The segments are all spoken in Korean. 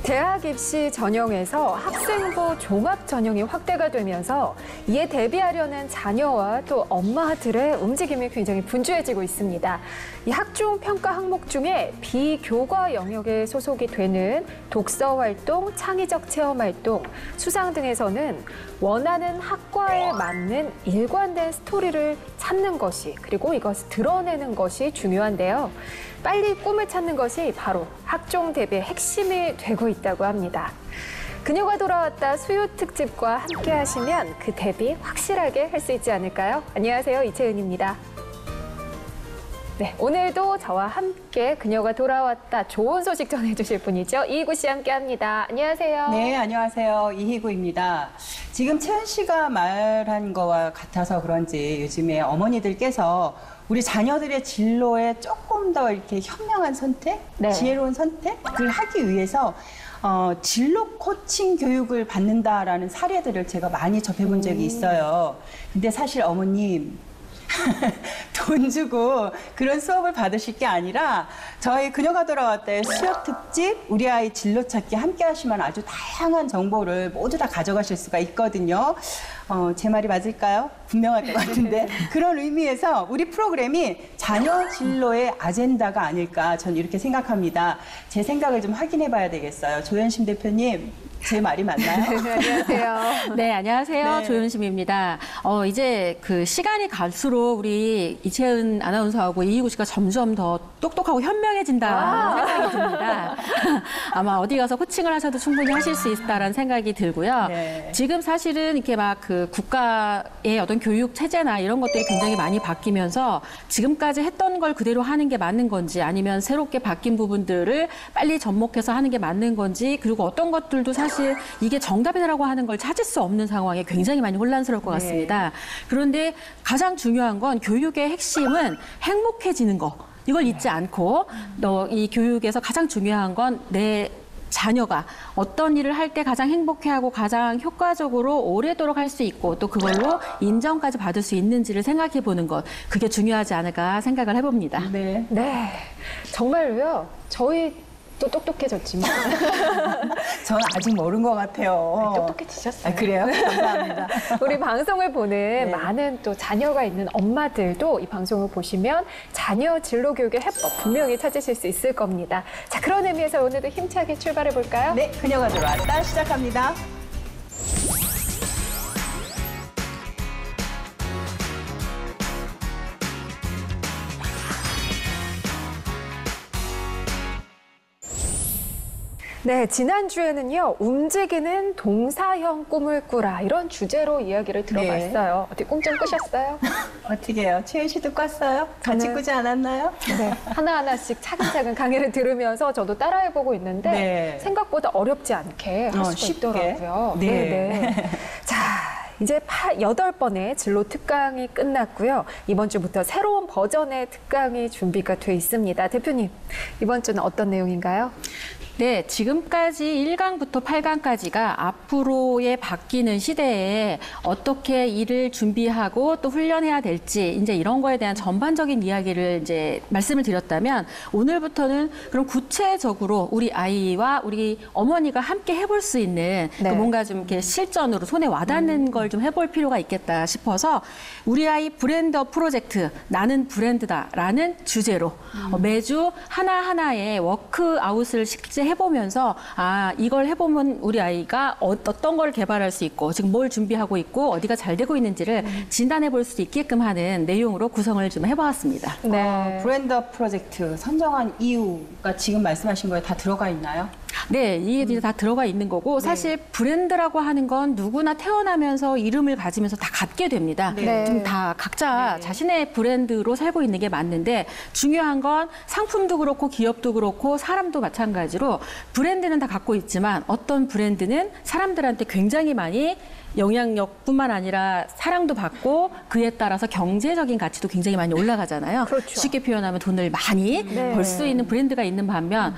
대학 입시 전형에서 학생부 종합 전형이 확대가 되면서 이에 대비하려는 자녀와 또 엄마들의 움직임이 굉장히 분주해지고 있습니다. 이 학종 평가 항목 중에 비교과 영역에 소속이 되는 독서 활동, 창의적 체험 활동, 수상 등에서는 원하는 학과에 맞는 일관된 스토리를 찾는 것이, 그리고 이것을 드러내는 것이 중요한데요. 빨리 꿈을 찾는 것이 바로 학종 대비의 핵심이 되고 있다고 합니다. 그녀가 돌아왔다 수요 특집과 함께 하시면 그 대비 확실하게 할 수 있지 않을까요? 안녕하세요, 이채은입니다. 네, 오늘도 저와 함께 그녀가 돌아왔다 좋은 소식 전해주실 분이죠. 이희구 씨 함께합니다. 안녕하세요. 네, 안녕하세요. 이희구입니다. 지금 채은 씨가 말한 거와 같아서 그런지 요즘에 어머니들께서 우리 자녀들의 진로에 조금 더 이렇게 현명한 선택, 네. 지혜로운 선택을 하기 위해서 진로 코칭 교육을 받는다라는 사례들을 제가 많이 접해본 적이 있어요. 근데 사실 어머님, 돈 주고 그런 수업을 받으실 게 아니라 저희 그녀가 돌아왔다의 수요 특집 우리 아이 진로 찾기 함께 하시면 아주 다양한 정보를 모두 다 가져가실 수가 있거든요. 제 말이 맞을까요? 분명할 것 같은데 그런 의미에서 우리 프로그램이 자녀 진로의 아젠다가 아닐까 저는 이렇게 생각합니다. 제 생각을 좀 확인해 봐야 되겠어요. 조현심 대표님, 제 말이 맞나요? 안녕하세요. 네, 안녕하세요. 네. 조윤심입니다. 이제 그 시간이 갈수록 우리 이채은 아나운서하고 이희구 씨가 점점 더 똑똑하고 현명해진다는 생각이 듭니다. 아마 어디 가서 코칭을 하셔도 충분히 하실 수 있다라는 생각이 들고요. 네. 지금 사실은 이렇게 막 그 국가의 어떤 교육 체제나 이런 것들이 굉장히 많이 바뀌면서 지금까지 했던 걸 그대로 하는 게 맞는 건지 아니면 새롭게 바뀐 부분들을 빨리 접목해서 하는 게 맞는 건지 그리고 어떤 것들도 사실 이게 정답이라고 하는 걸 찾을 수 없는 상황에 굉장히 많이 혼란스러울 것 같습니다. 그런데 가장 중요한 건 교육의 핵심은 행복해지는 거. 이걸 잊지 않고 이 교육에서 가장 중요한 건 내 자녀가 어떤 일을 할 때 가장 행복해하고 가장 효과적으로 오래도록 할 수 있고 또 그걸로 인정까지 받을 수 있는지를 생각해 보는 것. 그게 중요하지 않을까 생각을 해봅니다. 네. 네, 정말로요. 저희 또 똑똑해졌지만 저는 아직 모르는 것 같아요. 똑똑해지셨어요. 그래요? 감사합니다. 우리 방송을 보는 네. 많은 또 자녀가 있는 엄마들도 이 방송을 보시면 자녀 진로 교육의 해법 분명히 찾으실 수 있을 겁니다. 자, 그런 의미에서 오늘도 힘차게 출발해 볼까요? 네, 그녀가 들어왔다 시작합니다. 네, 지난주에는요, 움직이는 동사형 꿈을 꾸라, 이런 주제로 이야기를 들어봤어요. 어떻게 꿈 좀 꾸셨어요? 어떻게 해요? 채은 씨도 꿨어요? 같이 저는- 꾸지 않았나요? 네, 하나하나씩 차근차근 강의를 들으면서 저도 따라해보고 있는데 네. 생각보다 어렵지 않게 할 수가 쉽게. 있더라고요. 네. 자, 이제 8번의 진로 특강이 끝났고요. 이번 주부터 새로운 버전의 특강이 준비가 돼 있습니다. 대표님, 이번 주는 어떤 내용인가요? 네, 지금까지 1강부터 8강까지가 앞으로의 바뀌는 시대에 어떻게 일을 준비하고 또 훈련해야 될지 이제 이런 거에 대한 전반적인 이야기를 이제 말씀을 드렸다면 오늘부터는 그럼 구체적으로 우리 아이와 우리 어머니가 함께 해볼 수 있는 네. 그 뭔가 좀 이렇게 실전으로 손에 와닿는 걸 좀 해볼 필요가 있겠다 싶어서 우리 아이 브랜드업 프로젝트 나는 브랜드다라는 주제로 매주 하나하나의 워크아웃을 실제 해보면서 이걸 해보면 우리 아이가 어떤 걸 개발할 수 있고 지금 뭘 준비하고 있고 어디가 잘 되고 있는지를 진단해 볼 수 있게끔 하는 내용으로 구성을 좀 해보았습니다. 네. 브랜드업 프로젝트 선정한 이유가 지금 말씀하신 거에 다 들어가 있나요? 네, 이게 다 들어가 있는 거고 사실 브랜드라고 하는 건 누구나 태어나면서 이름을 가지면서 다 갖게 됩니다. 네. 좀 다 각자 자신의 브랜드로 살고 있는 게 맞는데 중요한 건 상품도 그렇고 기업도 그렇고 사람도 마찬가지로 브랜드는 다 갖고 있지만 어떤 브랜드는 사람들한테 굉장히 많이 영향력뿐만 아니라 사랑도 받고 그에 따라서 경제적인 가치도 굉장히 많이 올라가잖아요. 그렇죠. 쉽게 표현하면 돈을 많이 네. 벌 수 있는 브랜드가 있는 반면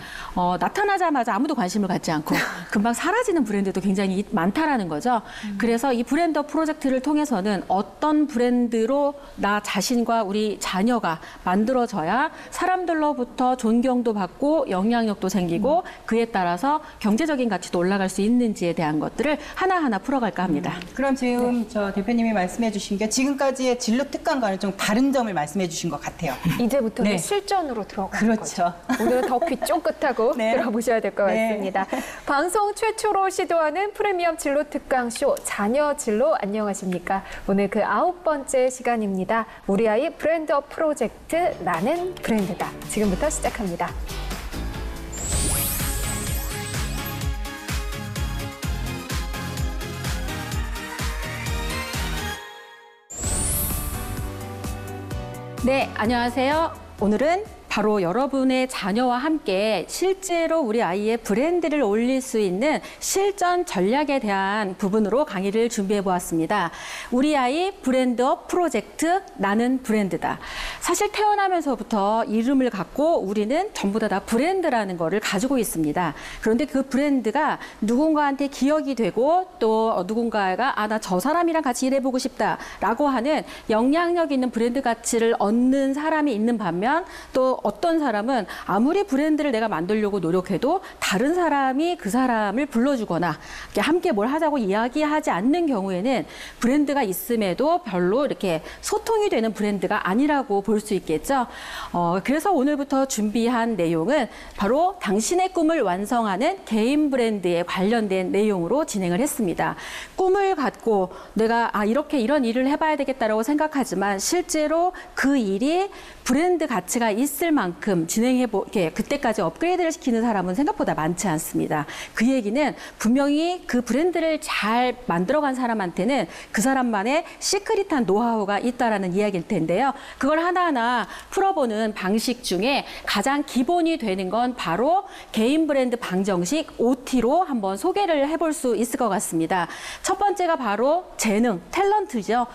나타나자마자 아무도 관심을 갖지 않고 금방 사라지는 브랜드도 굉장히 많다라는 거죠. 그래서 이 브랜드 프로젝트를 통해서는 어떤 브랜드로 나 자신과 우리 자녀가 만들어져야 사람들로부터 존경도 받고 영향력도 생기고 그에 따라서 경제적인 가치도 올라갈 수 있는지에 대한 것들을 하나하나 풀어갈까 합니다. 그럼 지금 저 대표님이 말씀해 주신 게 지금까지의 진로 특강과는 좀 다른 점을 말씀해 주신 것 같아요. 이제부터는 네. 실전으로 들어가는 그렇죠. 거죠. 오늘은 더 귀 쫑긋하고 네. 들어보셔야 될 것 네. 같습니다. 방송 최초로 시도하는 프리미엄 진로 특강쇼 자녀 진로 안녕하십니까? 오늘 그 9번째 시간입니다. 우리 아이 브랜드업 프로젝트 나는 브랜드다. 지금부터 시작합니다. 네, 안녕하세요. 오늘은 바로 여러분의 자녀와 함께 실제로 우리 아이의 브랜드를 올릴 수 있는 실전 전략에 대한 부분으로 강의를 준비해 보았습니다. 우리 아이 브랜드업 프로젝트 나는 브랜드다. 사실 태어나면서부터 이름을 갖고 우리는 전부 다 브랜드라는 거를 가지고 있습니다. 그런데 그 브랜드가 누군가한테 기억이 되고 또 누군가가 나 저 사람이랑 같이 일해보고 싶다라고 하는 영향력 있는 브랜드 가치를 얻는 사람이 있는 반면 또 어떤 사람은 아무리 브랜드를 내가 만들려고 노력해도 다른 사람이 그 사람을 불러주거나 함께 뭘 하자고 이야기하지 않는 경우에는 브랜드가 있음에도 별로 이렇게 소통이 되는 브랜드가 아니라고 볼 수 있겠죠. 그래서 오늘부터 준비한 내용은 바로 당신의 꿈을 완성하는 개인 브랜드에 관련된 내용으로 진행을 했습니다. 꿈을 갖고 내가 이렇게 이런 일을 해봐야 되겠다라고 생각하지만 실제로 그 일이 브랜드 가치가 있을 만큼 진행해보게 그때까지 업그레이드를 시키는 사람은 생각보다 많지 않습니다. 그 얘기는 분명히 그 브랜드를 잘 만들어간 사람한테는 그 사람만의 시크릿한 노하우가 있다라는 이야기일 텐데요. 그걸 하나하나 풀어보는 방식 중에 가장 기본이 되는 건 바로 개인 브랜드 방정식 OT로 한번 소개를 해볼 수 있을 것 같습니다. 첫 번째가 바로 재능, 탤런트죠.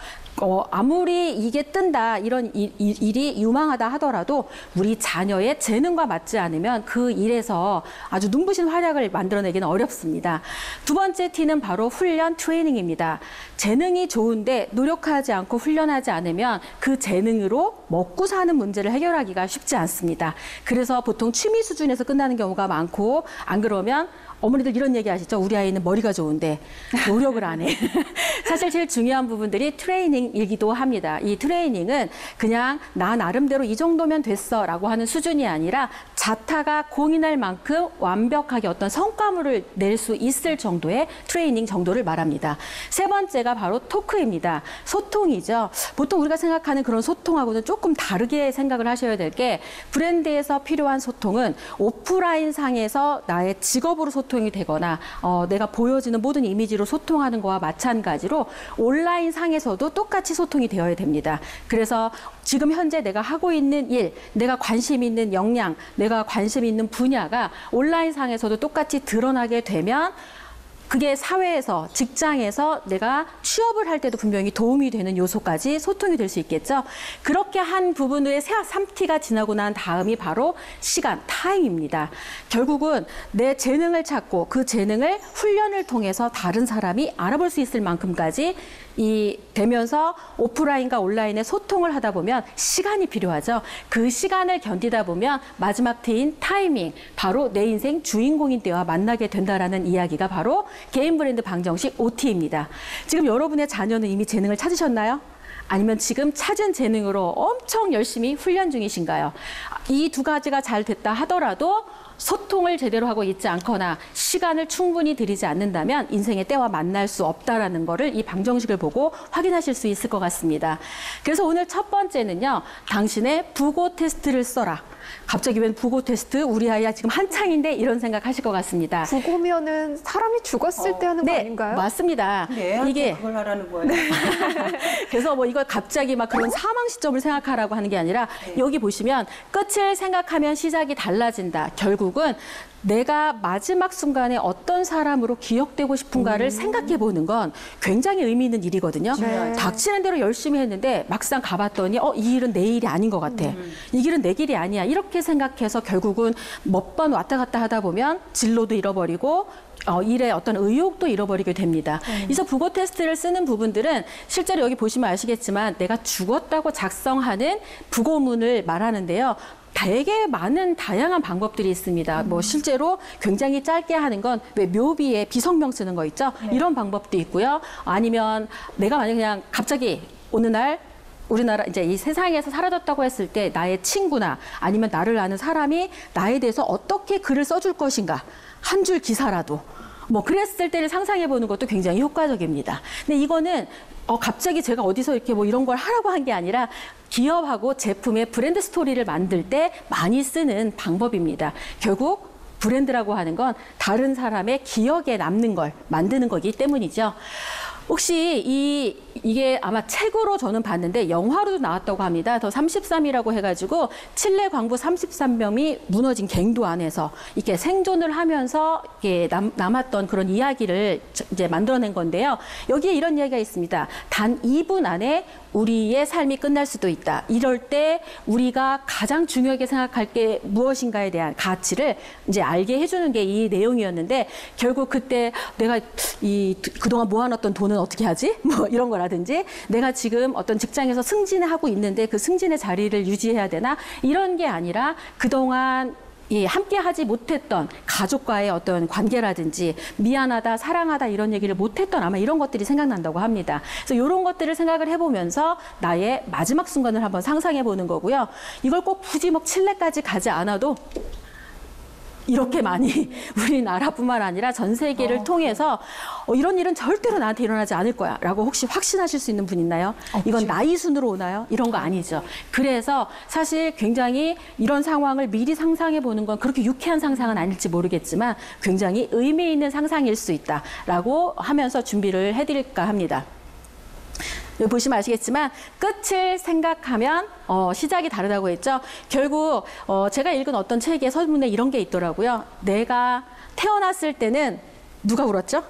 아무리 이게 뜬다, 이런 일이 유망하다 하더라도 우리 자녀의 재능과 맞지 않으면 그 일에서 아주 눈부신 활약을 만들어내기는 어렵습니다. 두 번째 T는 바로 훈련, 트레이닝입니다. 재능이 좋은데 노력하지 않고 훈련하지 않으면 그 재능으로 먹고 사는 문제를 해결하기가 쉽지 않습니다. 그래서 보통 취미 수준에서 끝나는 경우가 많고 안 그러면 어머니들 이런 얘기 하시죠. 우리 아이는 머리가 좋은데 노력을 안 해. 사실 제일 중요한 부분들이 트레이닝이기도 합니다. 이 트레이닝은 그냥 나 나름대로 이 정도면 됐어 라고 하는 수준이 아니라 자타가 공인할 만큼 완벽하게 어떤 성과물을 낼 수 있을 정도의 트레이닝 정도를 말합니다. 세 번째가 바로 토크입니다. 소통이죠. 보통 우리가 생각하는 그런 소통하고는 조금 다르게 생각을 하셔야 될 게 브랜드에서 필요한 소통은 오프라인 상에서 나의 직업으로 소통이 되거나 내가 보여지는 모든 이미지로 소통하는 거와 마찬가지로 온라인 상에서도 똑같이 소통이 되어야 됩니다. 그래서 지금 현재 내가 하고 있는 일, 내가 관심 있는 역량, 내가 관심 있는 분야가 온라인 상에서도 똑같이 드러나게 되면 그게 사회에서, 직장에서 내가 취업을 할 때도 분명히 도움이 되는 요소까지 소통이 될 수 있겠죠. 그렇게 한 부분의 3T가 지나고 난 다음이 바로 시간, 타임입니다. 결국은 내 재능을 찾고 그 재능을 훈련을 통해서 다른 사람이 알아볼 수 있을 만큼까지 되면서 오프라인과 온라인의 소통을 하다 보면 시간이 필요하죠. 그 시간을 견디다 보면 마지막 T인 타이밍, 바로 내 인생 주인공인 때와 만나게 된다라는 이야기가 바로 개인 브랜드 방정식 OT입니다. 지금 여러분의 자녀는 이미 재능을 찾으셨나요? 아니면 지금 찾은 재능으로 엄청 열심히 훈련 중이신가요? 이 두 가지가 잘 됐다 하더라도 소통을 제대로 하고 있지 않거나 시간을 충분히 들이지 않는다면 인생의 때와 만날 수 없다라는 거를 이 방정식을 보고 확인하실 수 있을 것 같습니다. 그래서 오늘 첫 번째는요. 당신의 부고 테스트를 써라. 갑자기 웬 부고 테스트? 우리 아이야 지금 한창인데 이런 생각 하실 것 같습니다. 부고면은 사람이 죽었을 때 하는 거 네, 아닌가요? 맞습니다. 네, 이게 그걸 하라는 거예요. 그래서 뭐 이걸 갑자기 막 그런 사망 시점을 생각하라고 하는 게 아니라 여기 보시면 끝을 생각하면 시작이 달라진다. 결국은 내가 마지막 순간에 어떤 사람으로 기억되고 싶은가를 생각해 보는 건 굉장히 의미 있는 일이거든요. 네. 닥치는 대로 열심히 했는데 막상 가봤더니 이 일은 내 일이 아닌 것 같아. 이 길은 내 길이 아니야. 이렇게 생각해서 결국은 몇 번 왔다 갔다 하다 보면 진로도 잃어버리고 일의 어떤 의욕도 잃어버리게 됩니다. 그래서 부고 테스트를 쓰는 부분들은 실제로 여기 보시면 아시겠지만 내가 죽었다고 작성하는 부고문을 말하는데요. 되게 많은 다양한 방법들이 있습니다. 뭐 실제로 굉장히 짧게 하는 건 왜 묘비에 비성명 쓰는 거 있죠? 이런 방법도 있고요. 아니면 내가 만약 그냥 갑자기 어느 날 우리나라 이제 이 세상에서 사라졌다고 했을 때 나의 친구나 아니면 나를 아는 사람이 나에 대해서 어떻게 글을 써줄 것인가 한 줄 기사라도 뭐 그랬을 때를 상상해 보는 것도 굉장히 효과적입니다. 근데 이거는 갑자기 제가 어디서 이렇게 뭐 이런 걸 하라고 한 게 아니라 기업하고 제품의 브랜드 스토리를 만들 때 많이 쓰는 방법입니다. 결국 브랜드라고 하는 건 다른 사람의 기억에 남는 걸 만드는 거기 때문이죠. 혹시 이게 아마 책으로 저는 봤는데 영화로도 나왔다고 합니다. 더 33이라고 해가지고 칠레 광부 33명이 무너진 갱도 안에서 이렇게 생존을 하면서 이렇게 남았던 그런 이야기를 이제 만들어낸 건데요. 여기에 이런 이야기가 있습니다. 단 2분 안에 우리의 삶이 끝날 수도 있다. 이럴 때 우리가 가장 중요하게 생각할 게 무엇인가에 대한 가치를 이제 알게 해주는 게 이 내용이었는데 결국 그때 내가 그동안 모아놨던 돈은 어떻게 하지? 뭐 이런 거라든지 내가 지금 어떤 직장에서 승진하고 있는데 그 승진의 자리를 유지해야 되나? 이런 게 아니라 그동안 함께 하지 못했던 가족과의 어떤 관계라든지 미안하다, 사랑하다 이런 얘기를 못했던 아마 이런 것들이 생각난다고 합니다. 그래서 이런 것들을 생각을 해보면서 나의 마지막 순간을 한번 상상해 보는 거고요. 이걸 꼭 굳이 뭐 칠레까지 가지 않아도 이렇게 많이 우리나라뿐만 아니라 전 세계를 통해서 이런 일은 절대로 나한테 일어나지 않을 거야 라고 혹시 확신하실 수 있는 분 있나요? 이건 나이 순으로 오나요? 이런 거 아니죠. 그래서 사실 굉장히 이런 상황을 미리 상상해 보는 건 그렇게 유쾌한 상상은 아닐지 모르겠지만 굉장히 의미 있는 상상일 수 있다라고 하면서 준비를 해드릴까 합니다. 여기 보시면 아시겠지만 끝을 생각하면 시작이 다르다고 했죠. 결국 제가 읽은 어떤 책의 서문에 이런 게 있더라고요. 내가 태어났을 때는 누가 울었죠?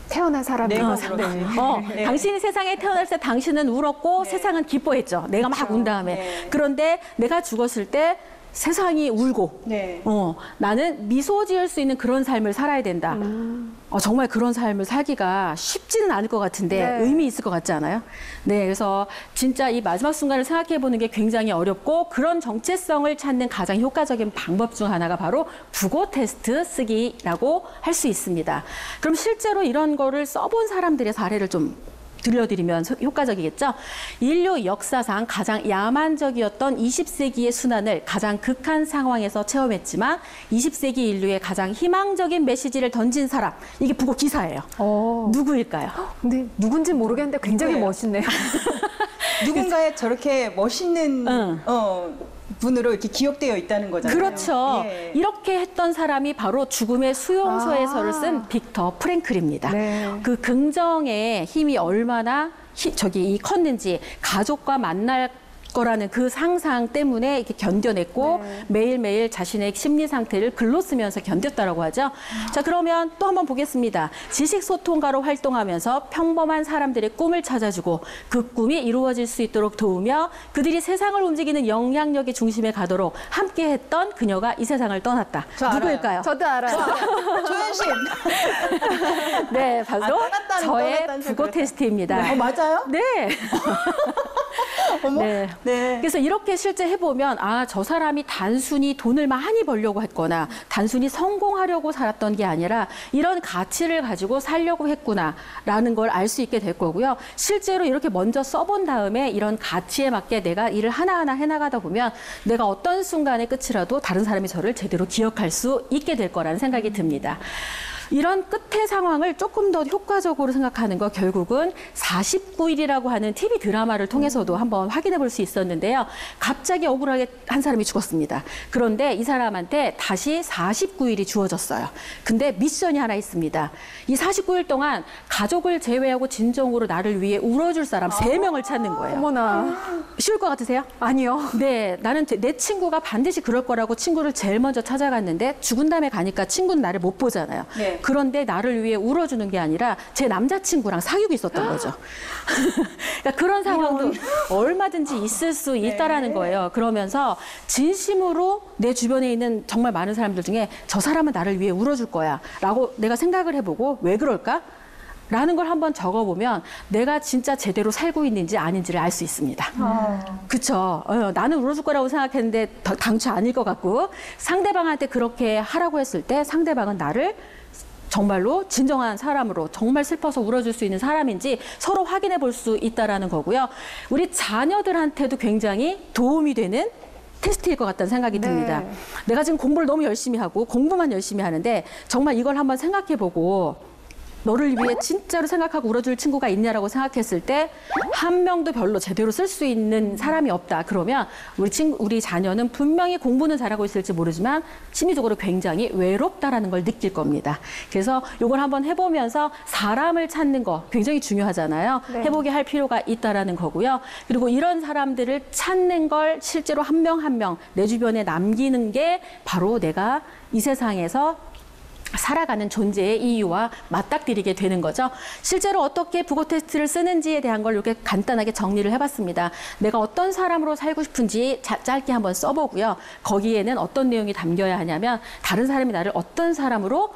태어난 사람이 네. 당신이 세상에 태어났을 때 당신은 울었고 세상은 기뻐했죠. 내가 막 운 다음에. 그런데 내가 죽었을 때 세상이 울고 나는 미소 지을 수 있는 그런 삶을 살아야 된다. 정말 그런 삶을 살기가 쉽지는 않을 것 같은데 의미 있을 것 같지 않아요? 네, 그래서 진짜 이 마지막 순간을 생각해 보는 게 굉장히 어렵고 그런 정체성을 찾는 가장 효과적인 방법 중 하나가 바로 부고 테스트 쓰기라고 할 수 있습니다. 그럼 실제로 이런 거를 써본 사람들의 사례를 좀 들려드리면 효과적이겠죠. 인류 역사상 가장 야만적이었던 20세기의 순환을 가장 극한 상황에서 체험했지만 20세기 인류의 가장 희망적인 메시지를 던진 사람. 이게 부고 기사예요. 누구일까요? 근데 누군지 모르겠는데 굉장히 누구예요? 멋있네요. 누군가의 저렇게 멋있는 분으로 이렇게 기억되어 있다는 거잖아요. 그렇죠. 예. 이렇게 했던 사람이 바로 죽음의 수용소에서를 쓴 빅터 프랭클입니다. 네. 그 긍정의 힘이 얼마나 컸는지 가족과 만날 거라는 그 상상 때문에 이렇게 견뎌냈고 매일매일 자신의 심리 상태를 글로 쓰면서 견뎠다라고 하죠. 자, 그러면 또 한번 보겠습니다. 지식소통가로 활동하면서 평범한 사람들의 꿈을 찾아주고 그 꿈이 이루어질 수 있도록 도우며 그들이 세상을 움직이는 영향력의 중심에 가도록 함께했던 그녀가 이 세상을 떠났다. 누구일까요? 저도 알아요. 조현신. 네, 바로 저의 떠났다는 부고 소리가. 테스트입니다. 맞아요? 네. 어머. 네. 네. 그래서 이렇게 실제 해보면 저 사람이 단순히 돈을 많이 벌려고 했거나 단순히 성공하려고 살았던 게 아니라 이런 가치를 가지고 살려고 했구나라는 걸 알 수 있게 될 거고요. 실제로 이렇게 먼저 써본 다음에 이런 가치에 맞게 내가 일을 하나하나 해나가다 보면 내가 어떤 순간의 끝이라도 다른 사람이 저를 제대로 기억할 수 있게 될 거라는 생각이 듭니다. 이런 끝의 상황을 조금 더 효과적으로 생각하는 거 결국은 49일이라고 하는 TV 드라마를 통해서도 한번 확인해 볼 수 있었는데요. 갑자기 억울하게 한 사람이 죽었습니다. 그런데 이 사람한테 다시 49일이 주어졌어요. 근데 미션이 하나 있습니다. 이 49일 동안 가족을 제외하고 진정으로 나를 위해 울어줄 사람 3명을 찾는 거예요. 어머나. 쉬울 것 같으세요? 아니요. 네, 나는 내 친구가 반드시 그럴 거라고 친구를 제일 먼저 찾아갔는데 죽은 다음에 가니까 친구는 나를 못 보잖아요. 네. 그런데 나를 위해 울어주는 게 아니라 제 남자친구랑 사귀고 있었던 거죠. 그러니까 그런 상황도 얼마든지 있을 수 있다라는 거예요. 그러면서 진심으로 내 주변에 있는 정말 많은 사람들 중에 저 사람은 나를 위해 울어줄 거야 라고 내가 생각을 해보고 왜 그럴까? 라는 걸 한번 적어보면 내가 진짜 제대로 살고 있는지 아닌지를 알 수 있습니다. 그쵸. 나는 울어줄 거라고 생각했는데 당초 아닐 것 같고 상대방한테 그렇게 하라고 했을 때 상대방은 나를 정말로 진정한 사람으로 정말 슬퍼서 울어줄 수 있는 사람인지 서로 확인해 볼 수 있다는 거고요. 우리 자녀들한테도 굉장히 도움이 되는 테스트일 것 같다는 생각이 듭니다. 내가 지금 공부를 너무 열심히 하고 공부만 열심히 하는데 정말 이걸 한번 생각해 보고 너를 위해 진짜로 생각하고 울어줄 친구가 있냐라고 생각했을 때 한 명도 별로 제대로 쓸 수 있는 사람이 없다. 그러면 우리 자녀는 분명히 공부는 잘하고 있을지 모르지만 심리적으로 굉장히 외롭다라는 걸 느낄 겁니다. 그래서 이걸 한번 해보면서 사람을 찾는 거 굉장히 중요하잖아요. 네. 해보게 할 필요가 있다라는 거고요. 그리고 이런 사람들을 찾는 걸 실제로 한 명 한 명 내 주변에 남기는 게 바로 내가 이 세상에서 살아가는 존재의 이유와 맞닥뜨리게 되는 거죠. 실제로 어떻게 부고 테스트를 쓰는지에 대한 걸 이렇게 간단하게 정리를 해봤습니다. 내가 어떤 사람으로 살고 싶은지 짧게 한번 써보고요. 거기에는 어떤 내용이 담겨야 하냐면 다른 사람이 나를 어떤 사람으로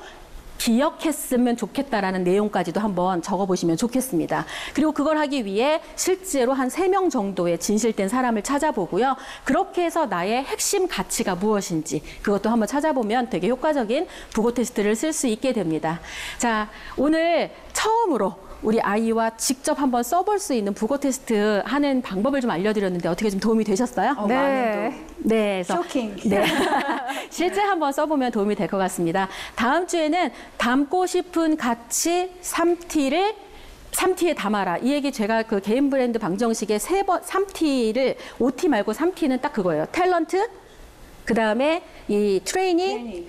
기억했으면 좋겠다라는 내용까지도 한번 적어보시면 좋겠습니다. 그리고 그걸 하기 위해 실제로 한 3명 정도의 진실된 사람을 찾아보고요. 그렇게 해서 나의 핵심 가치가 무엇인지 그것도 한번 찾아보면 되게 효과적인 부고 테스트를 쓸 수 있게 됩니다. 자, 오늘 처음으로 우리 아이와 직접 한번 써볼 수 있는 부고 테스트 하는 방법을 좀 알려드렸는데 어떻게 좀 도움이 되셨어요? 네. 네, 그래서 쇼킹. 네. 실제 한번 써보면 도움이 될 것 같습니다. 다음 주에는 담고 싶은 가치 3T에 담아라. 이 얘기 제가 그 개인 브랜드 방정식에 3T를 5T 말고 3T는 딱 그거예요. 탤런트, 그 다음에 이 트레이닝,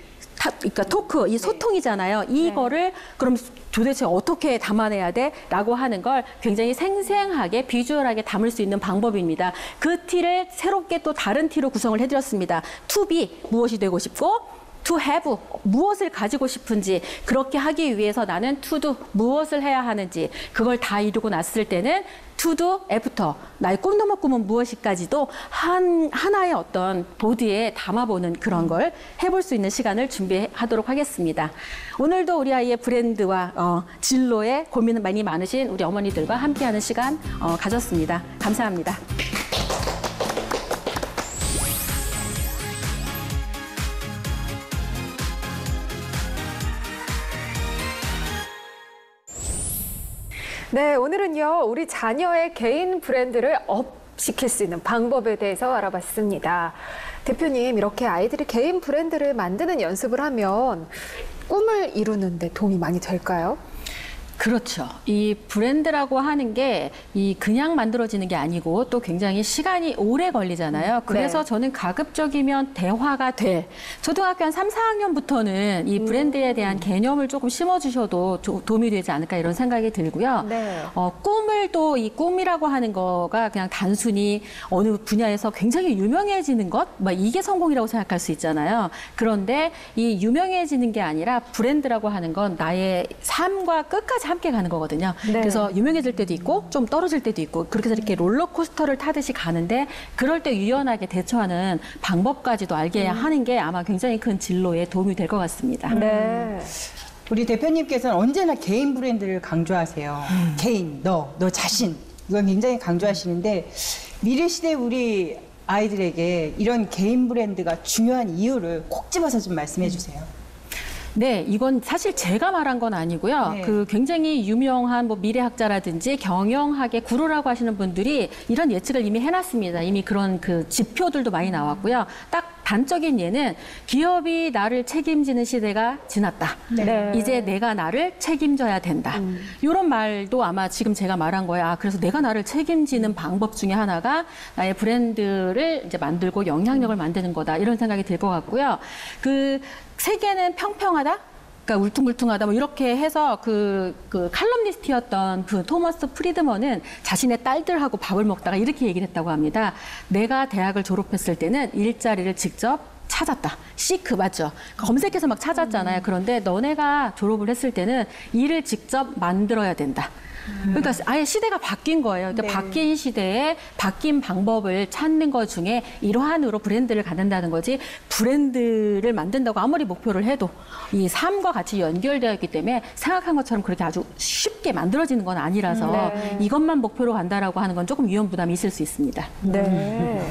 그러니까 토크, 이 소통이잖아요. 이거를 그럼 도대체 어떻게 담아내야 돼? 라고 하는 걸 굉장히 생생하게 비주얼하게 담을 수 있는 방법입니다. 그 T를 새롭게 또 다른 T로 구성을 해드렸습니다. To be, 무엇이 되고 싶고 to have, 무엇을 가지고 싶은지 그렇게 하기 위해서 나는 to do, 무엇을 해야 하는지 그걸 다 이루고 났을 때는 to do, after, 나의 꿈넘어 꿈은 무엇일까지도 하나의 어떤 보드에 담아보는 그런 걸 해볼 수 있는 시간을 준비하도록 하겠습니다. 오늘도 우리 아이의 브랜드와 진로에 고민 많이 많으신 우리 어머니들과 함께하는 시간 가졌습니다. 감사합니다. 네, 오늘은요, 우리 자녀의 개인 브랜드를 업시킬 수 있는 방법에 대해서 알아봤습니다. 대표님, 이렇게 아이들이 개인 브랜드를 만드는 연습을 하면 꿈을 이루는데 도움이 많이 될까요? 그렇죠. 이 브랜드라고 하는 게 이 그냥 만들어지는 게 아니고 또 굉장히 시간이 오래 걸리잖아요. 그래서 네. 저는 가급적이면 대화가 돼. 초등학교 한 3, 4학년부터는 이 브랜드에 대한 개념을 조금 심어주셔도 도움이 되지 않을까 이런 생각이 들고요. 네. 꿈을 또 이 꿈이라고 하는 거가 그냥 단순히 어느 분야에서 굉장히 유명해지는 것? 막 이게 성공이라고 생각할 수 있잖아요. 그런데 이 유명해지는 게 아니라 브랜드라고 하는 건 나의 삶과 끝까지 함께 가는 거거든요. 네. 그래서 유명해질 때도 있고 좀 떨어질 때도 있고 그렇게 해서 이렇게 롤러코스터를 타듯이 가는데 그럴 때 유연하게 대처하는 방법까지도 알게 하는 게 아마 굉장히 큰 진로에 도움이 될 것 같습니다. 네. 우리 대표님께서는 언제나 개인 브랜드를 강조하세요. 개인, 너 자신. 이건 굉장히 강조하시는데 미래 시대 우리 아이들에게 이런 개인 브랜드가 중요한 이유를 콕 집어서 좀 말씀해 주세요. 네, 이건 사실 제가 말한 건 아니고요. 네. 그 굉장히 유명한 뭐 미래학자라든지 경영학의 구루라고 하시는 분들이 이런 예측을 이미 해놨습니다. 이미 그런 그 지표들도 많이 나왔고요. 딱 단적인 예는 기업이 나를 책임지는 시대가 지났다. 네. 이제 내가 나를 책임져야 된다. 이런 말도 아마 지금 제가 말한 거예요. 아, 그래서 내가 나를 책임지는 방법 중에 하나가 나의 브랜드를 이제 만들고 영향력을 만드는 거다. 이런 생각이 들 것 같고요. 그 세계는 평평하다? 그러니까 울퉁불퉁하다 뭐 이렇게 해서 그 칼럼니스트였던 그 토머스 프리드먼은 자신의 딸들하고 밥을 먹다가 이렇게 얘기를 했다고 합니다. 내가 대학을 졸업했을 때는 일자리를 직접 찾았다. 시크 맞죠? 검색해서 막 찾았잖아요. 그런데 너네가 졸업을 했을 때는 일을 직접 만들어야 된다. 그러니까 아예 시대가 바뀐 거예요. 그러니까 네. 바뀐 시대에 바뀐 방법을 찾는 것 중에 일환으로 브랜드를 갖는다는 거지, 브랜드를 만든다고 아무리 목표를 해도 이 삶과 같이 연결되어 있기 때문에 생각한 것처럼 그렇게 아주 쉽게 만들어지는 건 아니라서 네. 이것만 목표로 간다라고 하는 건 조금 위험 부담이 있을 수 있습니다. 네.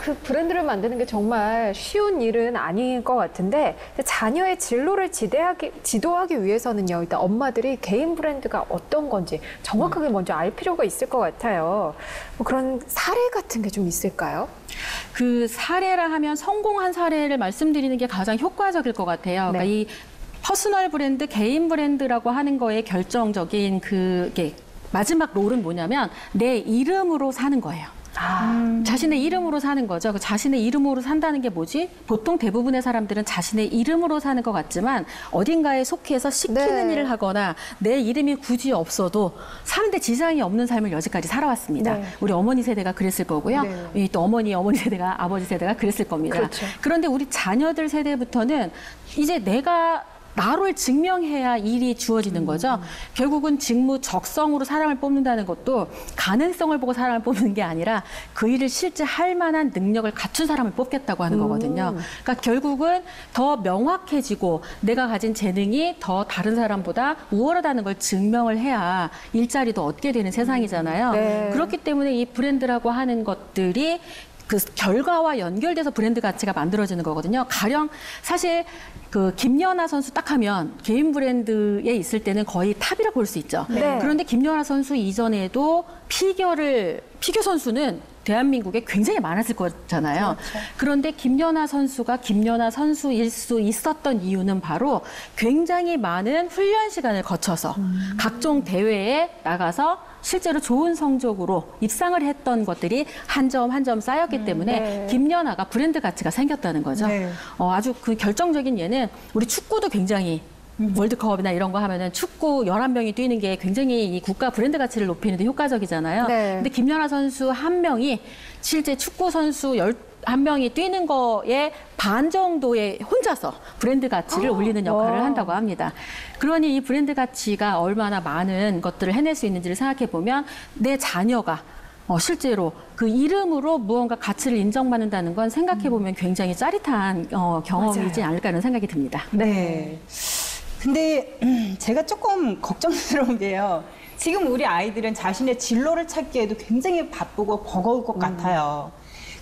그 브랜드를 만드는 게 정말 쉬운 일은 아닌 것 같은데, 자녀의 진로를 지도하기 위해서는요, 일단 엄마들이 개인 브랜드가 어떤 건지 정확하게 먼저 알 필요가 있을 것 같아요. 뭐 그런 사례 같은 게 좀 있을까요? 그 사례라 하면 성공한 사례를 말씀드리는 게 가장 효과적일 것 같아요. 그러니까 네. 이 퍼스널 브랜드, 개인 브랜드라고 하는 거에 결정적인 그게 마지막 롤은 뭐냐면 내 이름으로 사는 거예요. 자신의 이름으로 사는 거죠. 그 자신의 이름으로 산다는 게 뭐지? 보통 대부분의 사람들은 자신의 이름으로 사는 것 같지만 어딘가에 속해서 시키는 네. 일을 하거나 내 이름이 굳이 없어도 사는데 지장이 없는 삶을 여지까지 살아왔습니다. 네. 우리 어머니 세대가 그랬을 거고요. 네. 이 또 어머니 세대가, 아버지 세대가 그랬을 겁니다. 그렇죠. 그런데 우리 자녀들 세대부터는 이제 내가 나를 증명해야 일이 주어지는 거죠. 결국은 직무 적성으로 사람을 뽑는다는 것도 가능성을 보고 사람을 뽑는 게 아니라 그 일을 실제 할 만한 능력을 갖춘 사람을 뽑겠다고 하는 거거든요. 그러니까 결국은 더 명확해지고 내가 가진 재능이 더 다른 사람보다 우월하다는 걸 증명을 해야 일자리도 얻게 되는 세상이잖아요. 네. 그렇기 때문에 이 브랜드라고 하는 것들이 그 결과와 연결돼서 브랜드 가치가 만들어지는 거거든요. 가령 사실 그 김연아 선수 딱 하면 개인 브랜드에 있을 때는 거의 탑이라 볼 수 있죠. 네. 그런데 김연아 선수 이전에도 피겨 선수는 대한민국에 굉장히 많았을 거잖아요. 그런데 김연아 선수가 김연아 선수일 수 있었던 이유는 바로 굉장히 많은 훈련 시간을 거쳐서 각종 대회에 나가서 실제로 좋은 성적으로 입상을 했던 것들이 한 점 한 점 쌓였기 때문에 네. 김연아가 브랜드 가치가 생겼다는 거죠. 네. 아주 그 결정적인 예는 우리 축구도 굉장히 월드컵이나 이런 거 하면은 축구 11명이 뛰는 게 굉장히 이 국가 브랜드 가치를 높이는 데 효과적이잖아요. 네. 근데 김연아 선수 한 명이 실제 축구 선수 한 명이 뛰는 거에 반 정도의 혼자서 브랜드 가치를 올리는 역할을 와. 한다고 합니다. 그러니 이 브랜드 가치가 얼마나 많은 것들을 해낼 수 있는지를 생각해 보면 내 자녀가 실제로 그 이름으로 무언가 가치를 인정받는다는 건 생각해 보면 굉장히 짜릿한 경험이지 맞아요. 않을까 하는 생각이 듭니다. 네. 근데 제가 조금 걱정스러운 게요. 지금 우리 아이들은 자신의 진로를 찾기에도 굉장히 바쁘고 버거울 것 같아요.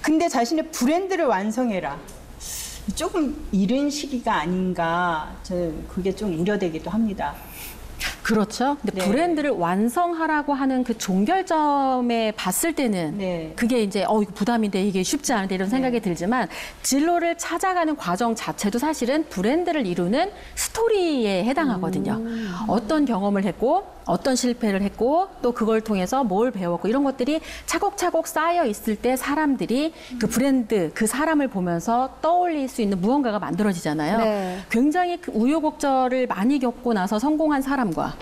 근데 자신의 브랜드를 완성해라. 조금 이른 시기가 아닌가. 저는 그게 좀 우려되기도 합니다. 그렇죠. 근데 네. 브랜드를 완성하라고 하는 그 종결점에 봤을 때는 네. 그게 이제 이거 부담인데 이게 쉽지 않은데 이런 생각이 들지만 진로를 찾아가는 과정 자체도 사실은 브랜드를 이루는 스토리에 해당하거든요. 어떤 경험을 했고 어떤 실패를 했고 또 그걸 통해서 뭘 배웠고 이런 것들이 차곡차곡 쌓여 있을 때 사람들이 그 브랜드, 그 사람을 보면서 떠올릴 수 있는 무언가가 만들어지잖아요. 네. 굉장히 그 우여곡절을 많이 겪고 나서 성공한 사람과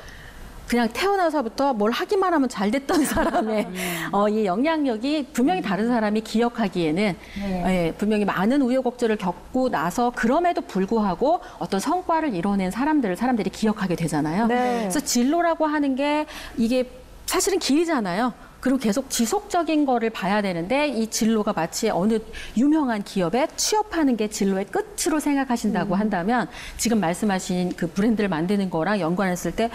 그냥 태어나서부터 뭘 하기만 하면 잘 됐던 사람의 이 영향력이 분명히 다른 사람이 기억하기에는 예, 분명히 많은 우여곡절을 겪고 나서 그럼에도 불구하고 어떤 성과를 이뤄낸 사람들이 기억하게 되잖아요. 네. 그래서 진로라고 하는 게 이게 사실은 길이잖아요. 그리고 계속 지속적인 거를 봐야 되는데 이 진로가 마치 어느 유명한 기업에 취업하는 게 진로의 끝으로 생각하신다고 한다면 지금 말씀하신 그 브랜드를 만드는 거랑 연관했을 때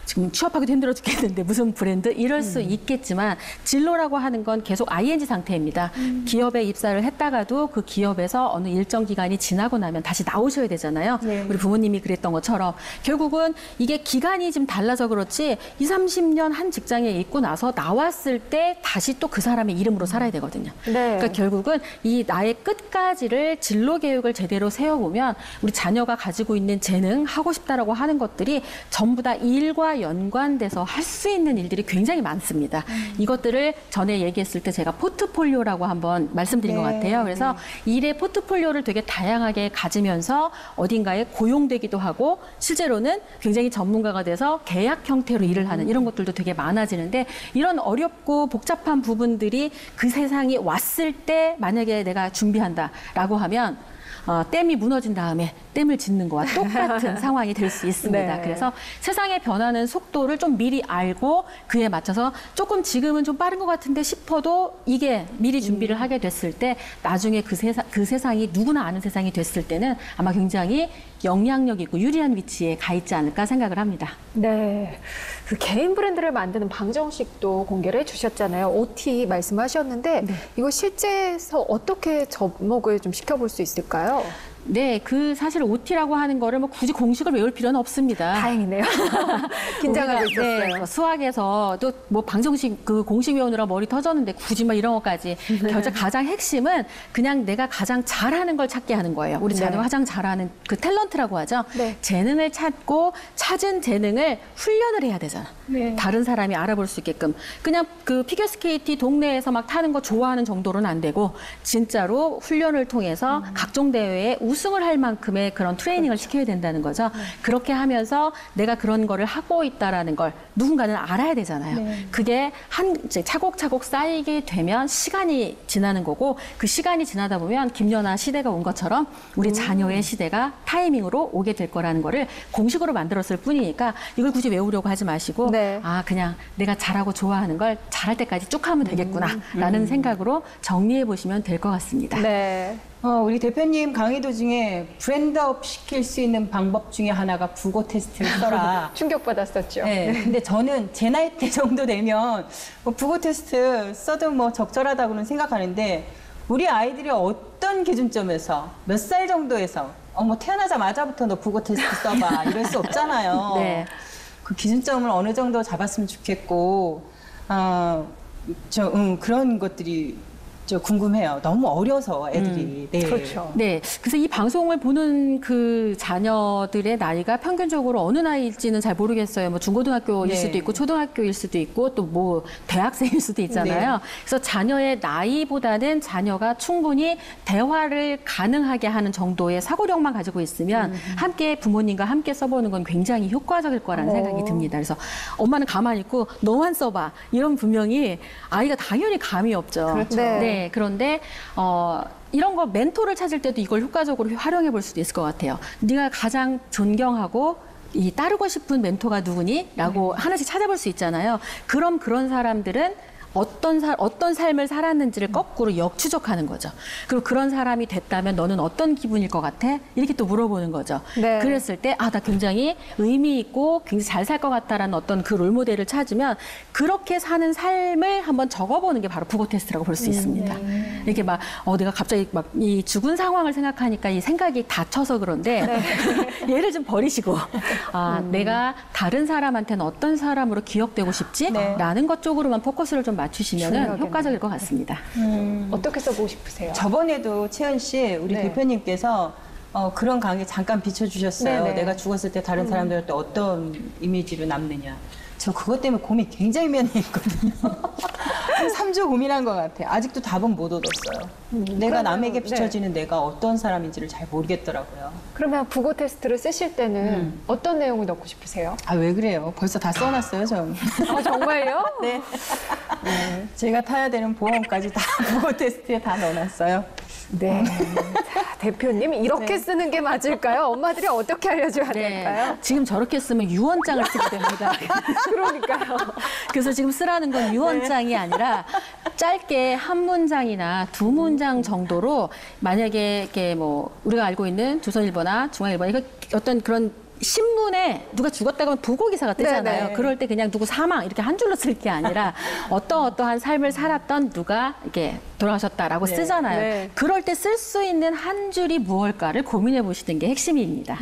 지금 취업하기도 힘들어 죽겠는데 무슨 브랜드? 이럴 수 있겠지만 진로라고 하는 건 계속 ING 상태입니다. 기업에 입사를 했다가도 그 기업에서 어느 일정 기간이 지나고 나면 다시 나오셔야 되잖아요. 네. 우리 부모님이 그랬던 것처럼 결국은 이게 기간이 좀 달라서 그렇지 20, 30년 한 직장에 있고 나서 나왔을 때 다시 또 그 사람의 이름으로 살아야 되거든요. 네. 그러니까 결국은 이 나의 끝까지를 진로 계획을 제대로 세워보면 우리 자녀가 가지고 있는 재능, 하고 싶다라고 하는 것들이 전부 다 일과 학교와 연관돼서 할 수 있는 일들이 굉장히 많습니다. 이것들을 전에 얘기했을 때 제가 포트폴리오라고 한번 말씀드린 것 같아요. 그래서 일의 포트폴리오를 되게 다양하게 가지면서 어딘가에 고용되기도 하고 실제로는 굉장히 전문가가 돼서 계약 형태로 일을 하는 이런 것들도 되게 많아지는데 이런 어렵고 복잡한 부분들이 그 세상이 왔을 때 만약에 내가 준비한다라고 하면 댐이 무너진 다음에 댐을 짓는 거와 똑같은 상황이 될 수 있습니다. 네. 그래서 세상의 변하는 속도를 좀 미리 알고 그에 맞춰서 조금 지금은 좀 빠른 것 같은데 싶어도 이게 미리 준비를 하게 됐을 때 나중에 그 세상이 누구나 아는 세상이 됐을 때는 아마 굉장히 영향력 있고 유리한 위치에 가 있지 않을까 생각을 합니다. 네. 그 개인 브랜드를 만드는 방정식도 공개를 해주셨잖아요. OT 말씀하셨는데 이거 실제에서 어떻게 접목을 좀 시켜볼 수 있을까요? 네, 사실 OT라고 하는 거를 뭐 굳이 공식을 외울 필요는 없습니다. 다행이네요. 긴장하고 우리가, 있었어요. 네, 수학에서 또 뭐 방정식 공식 외우느라 머리 터졌는데 굳이 막 이런 것까지. 가장 핵심은 그냥 내가 가장 잘하는 걸 찾게 하는 거예요. 우리 자녀가 가장 잘하는 그 탤런트라고 하죠. 네. 재능을 찾고 찾은 재능을 훈련을 해야 되잖아. 네. 다른 사람이 알아볼 수 있게끔. 그냥 그 피겨스케이트 동네에서 막 타는 거 좋아하는 정도로는 안 되고 진짜로 훈련을 통해서 각종 대회에 우승을 할 만큼의 그런 트레이닝을 시켜야 된다는 거죠. 그렇게 하면서 내가 그런 거를 하고 있다라는 걸 누군가는 알아야 되잖아요. 그게 이제 차곡차곡 쌓이게 되면 시간이 지나는 거고 그 시간이 지나다 보면 김연아 시대가 온 것처럼 우리 자녀의 시대가 타이밍으로 오게 될 거라는 거를 공식으로 만들었을 뿐이니까 이걸 굳이 외우려고 하지 마시고 네. 그냥 내가 잘하고 좋아하는 걸 잘할 때까지 쭉 하면 되겠구나라는 생각으로 정리해 보시면 될 것 같습니다. 네. 우리 대표님 강의도 중에 브랜드업 시킬 수 있는 방법 중에 하나가 국어 테스트를 써라. 충격받았었죠. 네, 근데 저는 제 나이 때 정도 되면 뭐 국어 테스트 써도 뭐 적절하다고는 생각하는데 우리 아이들이 어떤 기준점에서 몇 살 정도에서 뭐 태어나자마자부터 너 국어 테스트 써봐 이럴 수 없잖아요. 네. 그 기준점을 어느 정도 잡았으면 좋겠고 그런 것들이 저 궁금해요. 너무 어려서 애들이. 네. 그렇죠. 네, 그래서 이 방송을 보는 그 자녀들의 나이가 평균적으로 어느 나이일지는 잘 모르겠어요. 뭐 중고등학교일 네. 수도 있고 초등학교일 수도 있고 또 뭐 대학생일 수도 있잖아요. 네. 그래서 자녀의 나이보다는 자녀가 충분히 대화를 가능하게 하는 정도의 사고력만 가지고 있으면 함께 부모님과 함께 써보는 건 굉장히 효과적일 거라는 생각이 듭니다. 그래서 엄마는 가만히 있고 너만 써봐. 이런 분명히 아이가 당연히 감이 없죠. 그렇죠. 네. 그런데 이런 거 멘토를 찾을 때도 이걸 효과적으로 활용해 볼 수도 있을 것 같아요. 네가 가장 존경하고 따르고 싶은 멘토가 누구니? 라고 하나씩 찾아볼 수 있잖아요. 그럼 그런 사람들은 어떤 삶을 살았는지를 거꾸로 역추적하는 거죠. 그리고 그런 사람이 됐다면 너는 어떤 기분일 것 같아? 이렇게 또 물어보는 거죠. 네. 그랬을 때 나 굉장히 의미 있고 굉장히 잘 살 것 같다라는 어떤 그 롤모델을 찾으면 그렇게 사는 삶을 한번 적어보는 게 바로 국어 테스트라고 볼 수 있습니다. 이렇게 막 내가 갑자기 막 이 죽은 상황을 생각하니까 이 생각이 닫혀서 그런데 얘를 좀 버리시고 내가 다른 사람한테는 어떤 사람으로 기억되고 싶지? 네. 라는 것 쪽으로만 포커스를 좀 맞추시면 중요하겠네요. 효과적일 것 같습니다. 어떻게 써보고 싶으세요? 저번에도 채연 씨, 우리 네. 대표님께서 그런 강의 잠깐 비춰주셨어요. 네네. 내가 죽었을 때 다른 사람들한테 어떤 이미지로 남느냐. 저 그것 때문에 고민 굉장히 많이 했거든요. 한 3주 고민한 것 같아요. 아직도 답은 못 얻었어요. 내가 그러면, 남에게 네. 비춰지는 내가 어떤 사람인지를 잘 모르겠더라고요. 그러면 국어 테스트를 쓰실 때는 어떤 내용을 넣고 싶으세요? 왜 그래요? 벌써 다 써놨어요, 전. 정말요? 네. 제가 타야 되는 보험까지 다 국어 테스트에 다 넣어놨어요. 네. 자, 대표님, 이렇게 쓰는 게 맞을까요? 엄마들이 어떻게 알려줘야 될까요? 지금 저렇게 쓰면 유언장을 쓰게 됩니다. 그러니까요. 그래서 지금 쓰라는 건 유언장이 아니라 짧게 한 문장이나 두 문장 정도로 만약에 이렇게 뭐 우리가 알고 있는 조선일보나 중앙일보 이거 어떤 그런 신문에 누가 죽었다고 하면 부고 기사가 뜨잖아요. 네네. 그럴 때 그냥 누구 사망 이렇게 한 줄로 쓸 게 아니라 어떠한 삶을 살았던 누가 이렇게 돌아가셨다라고 네. 쓰잖아요. 네. 그럴 때 쓸 수 있는 한 줄이 무엇일까를 고민해 보시는 게 핵심입니다.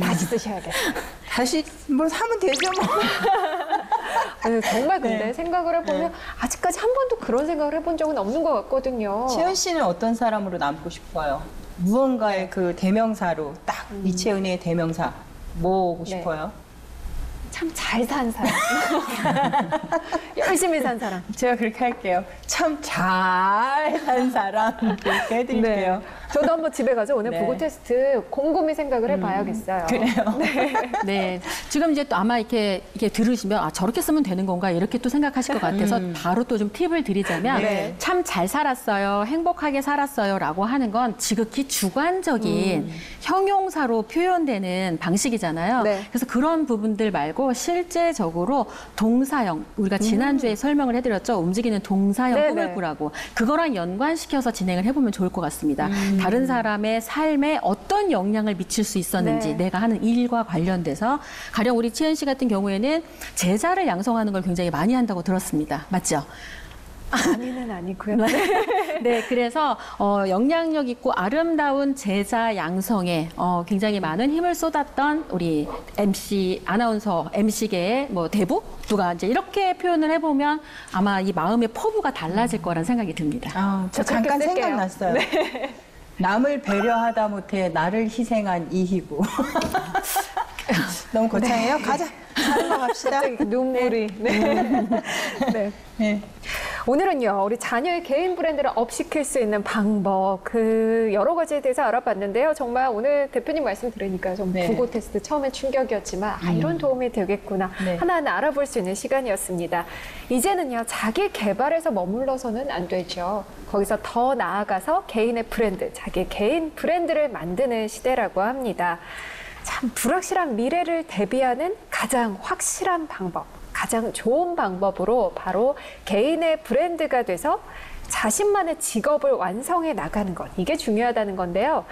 다시 쓰셔야겠어요. 다시 뭐 하면 되죠, 뭐. 정말 근데 네. 생각을 해보면 아직까지 한 번도 그런 생각을 해본 적은 없는 것 같거든요. 채연 씨는 어떤 사람으로 남고 싶어요? 무언가의 그 대명사로 딱 이채은의 대명사 뭐고 네. 싶어요? 참 잘 산 사람. 열심히 산 사람. 제가 그렇게 할게요. 참 잘 산 사람 이렇게 해드릴게요. 저도 한번 집에 가서 오늘 네. 부고 테스트 곰곰이 생각을 해봐야겠어요. 그래요. 네. 지금 이제 또 아마 이렇게 들으시면 아, 저렇게 쓰면 되는 건가 이렇게 또 생각하실 것 같아서 바로 또 좀 팁을 드리자면 네. 참 잘 살았어요. 행복하게 살았어요. 라고 하는 건 지극히 주관적인 형용사로 표현되는 방식이잖아요. 네. 그래서 그런 부분들 말고 실제적으로 동사형, 우리가 지난주에 설명을 해드렸죠. 움직이는 동사형 네네. 꿈을 꾸라고. 그거랑 연관시켜서 진행을 해보면 좋을 것 같습니다. 다른 사람의 삶에 어떤 영향을 미칠 수 있었는지 네. 내가 하는 일과 관련돼서 가령 우리 치은 씨 같은 경우에는 제자를 양성하는 걸 굉장히 많이 한다고 들었습니다. 맞죠? 많이는 아니고요. 네, 그래서 영향력 있고 아름다운 제자 양성에 굉장히 많은 힘을 쏟았던 우리 MC 아나운서 MC계의 뭐 대부 누가 이제 이렇게 표현을 해보면 아마 이 마음의 포부가 달라질 거란 생각이 듭니다. 아, 저 저 그렇게 잠깐 쓸게요. 생각났어요. 남을 배려하다 못해 나를 희생한 이희구. 너무 거창해요? 가자. 다른 거 갑시다. 갑자기 눈물이. 네. 네. 네. 오늘은요, 우리 자녀의 개인 브랜드를 업시킬 수 있는 방법, 그 여러 가지에 대해서 알아봤는데요. 정말 오늘 대표님 말씀 들으니까 좀 네. 부고 테스트 처음엔 충격이었지만, 아, 이런 도움이 되겠구나. 네. 하나하나 알아볼 수 있는 시간이었습니다. 이제는요, 자기 개발에서 머물러서는 안 되죠. 거기서 더 나아가서 개인의 브랜드, 자기 개인 브랜드를 만드는 시대라고 합니다. 참 불확실한 미래를 대비하는 가장 확실한 방법, 가장 좋은 방법으로 바로 개인의 브랜드가 돼서 자신만의 직업을 완성해 나가는 것, 이게 중요하다는 건데요.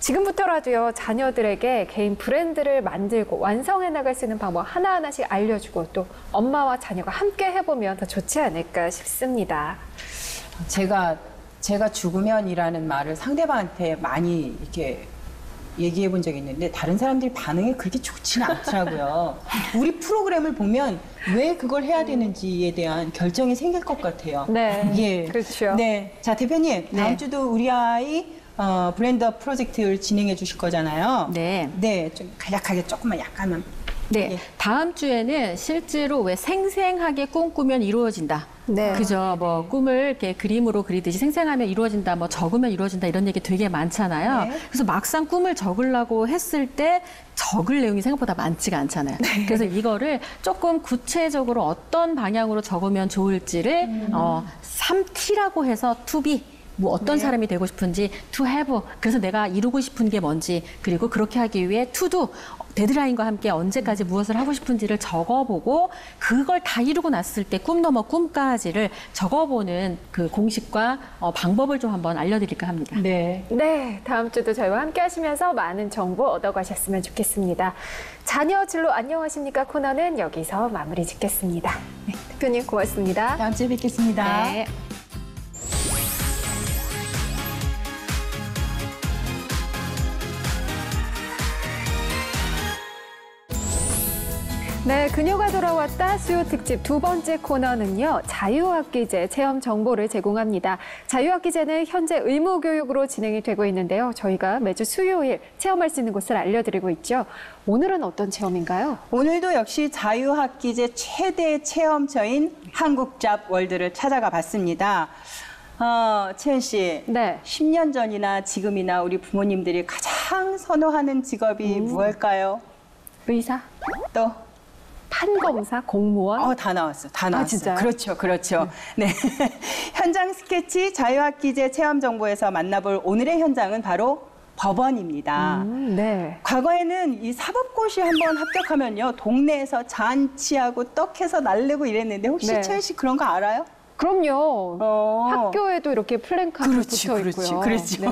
지금부터라도요, 자녀들에게 개인 브랜드를 만들고 완성해 나갈 수 있는 방법 하나하나씩 알려주고 또 엄마와 자녀가 함께 해보면 더 좋지 않을까 싶습니다. 제가 죽으면이라는 말을 상대방한테 많이 이렇게 얘기해 본 적이 있는데 다른 사람들이 반응이 그렇게 좋지는 않더라고요. 우리 프로그램을 보면 왜 그걸 해야 되는지에 대한 결정이 생길 것 같아요. 네, 예. 그렇죠. 네, 자 대표님 다음 네. 주도 우리 아이 브랜드업 프로젝트를 진행해 주실 거잖아요. 네. 네, 좀 간략하게 조금만 약간만. 네, 예. 다음 주에는 실제로 왜 생생하게 꿈꾸면 이루어진다. 네. 그죠. 뭐 꿈을 이렇게 그림으로 그리듯이 생생하면 이루어진다, 뭐 적으면 이루어진다 이런 얘기 되게 많잖아요. 네. 그래서 막상 꿈을 적으려고 했을 때 적을 내용이 생각보다 많지가 않잖아요. 그래서 이거를 조금 구체적으로 어떤 방향으로 적으면 좋을지를 3T라고 해서 to be. 뭐 어떤 사람이 되고 싶은지 to have 그래서 내가 이루고 싶은 게 뭔지 그리고 그렇게 하기 위해 to do 데드라인과 함께 언제까지 무엇을 하고 싶은지를 적어보고 그걸 다 이루고 났을 때 꿈 넘어 꿈까지를 적어보는 그 공식과 방법을 좀 한번 알려드릴까 합니다. 네. 네, 다음 주도 저희와 함께 하시면서 많은 정보 얻어가셨으면 좋겠습니다. 자녀 진로 안녕하십니까 코너는 여기서 마무리 짓겠습니다. 네, 대표님 고맙습니다. 다음 주에 뵙겠습니다. 네. 네, 그녀가 돌아왔다 수요 특집 두 번째 코너는요. 자유학기제 체험 정보를 제공합니다. 자유학기제는 현재 의무 교육으로 진행이 되고 있는데요. 저희가 매주 수요일 체험할 수 있는 곳을 알려드리고 있죠. 오늘은 어떤 체험인가요? 오늘도 역시 자유학기제 최대 체험처인 한국잡월드를 찾아가 봤습니다. 채은 씨, 네. 10년 전이나 지금이나 우리 부모님들이 가장 선호하는 직업이 무엇일까요? 의사, 또? 판검사, 공무원. 다 나왔어. 다 나왔어. 진짜요? 그렇죠. 네. 현장 스케치 자유학기제 체험 정보에서 만나볼 오늘의 현장은 바로 법원입니다. 네. 과거에는 이 사법고시 한번 합격하면요. 동네에서 잔치하고 떡해서 날리고 이랬는데 혹시 네. 채은 씨 그런 거 알아요? 그럼요. 어. 학교에도 이렇게 플랜카드 붙어 있고요. 그렇죠. 네.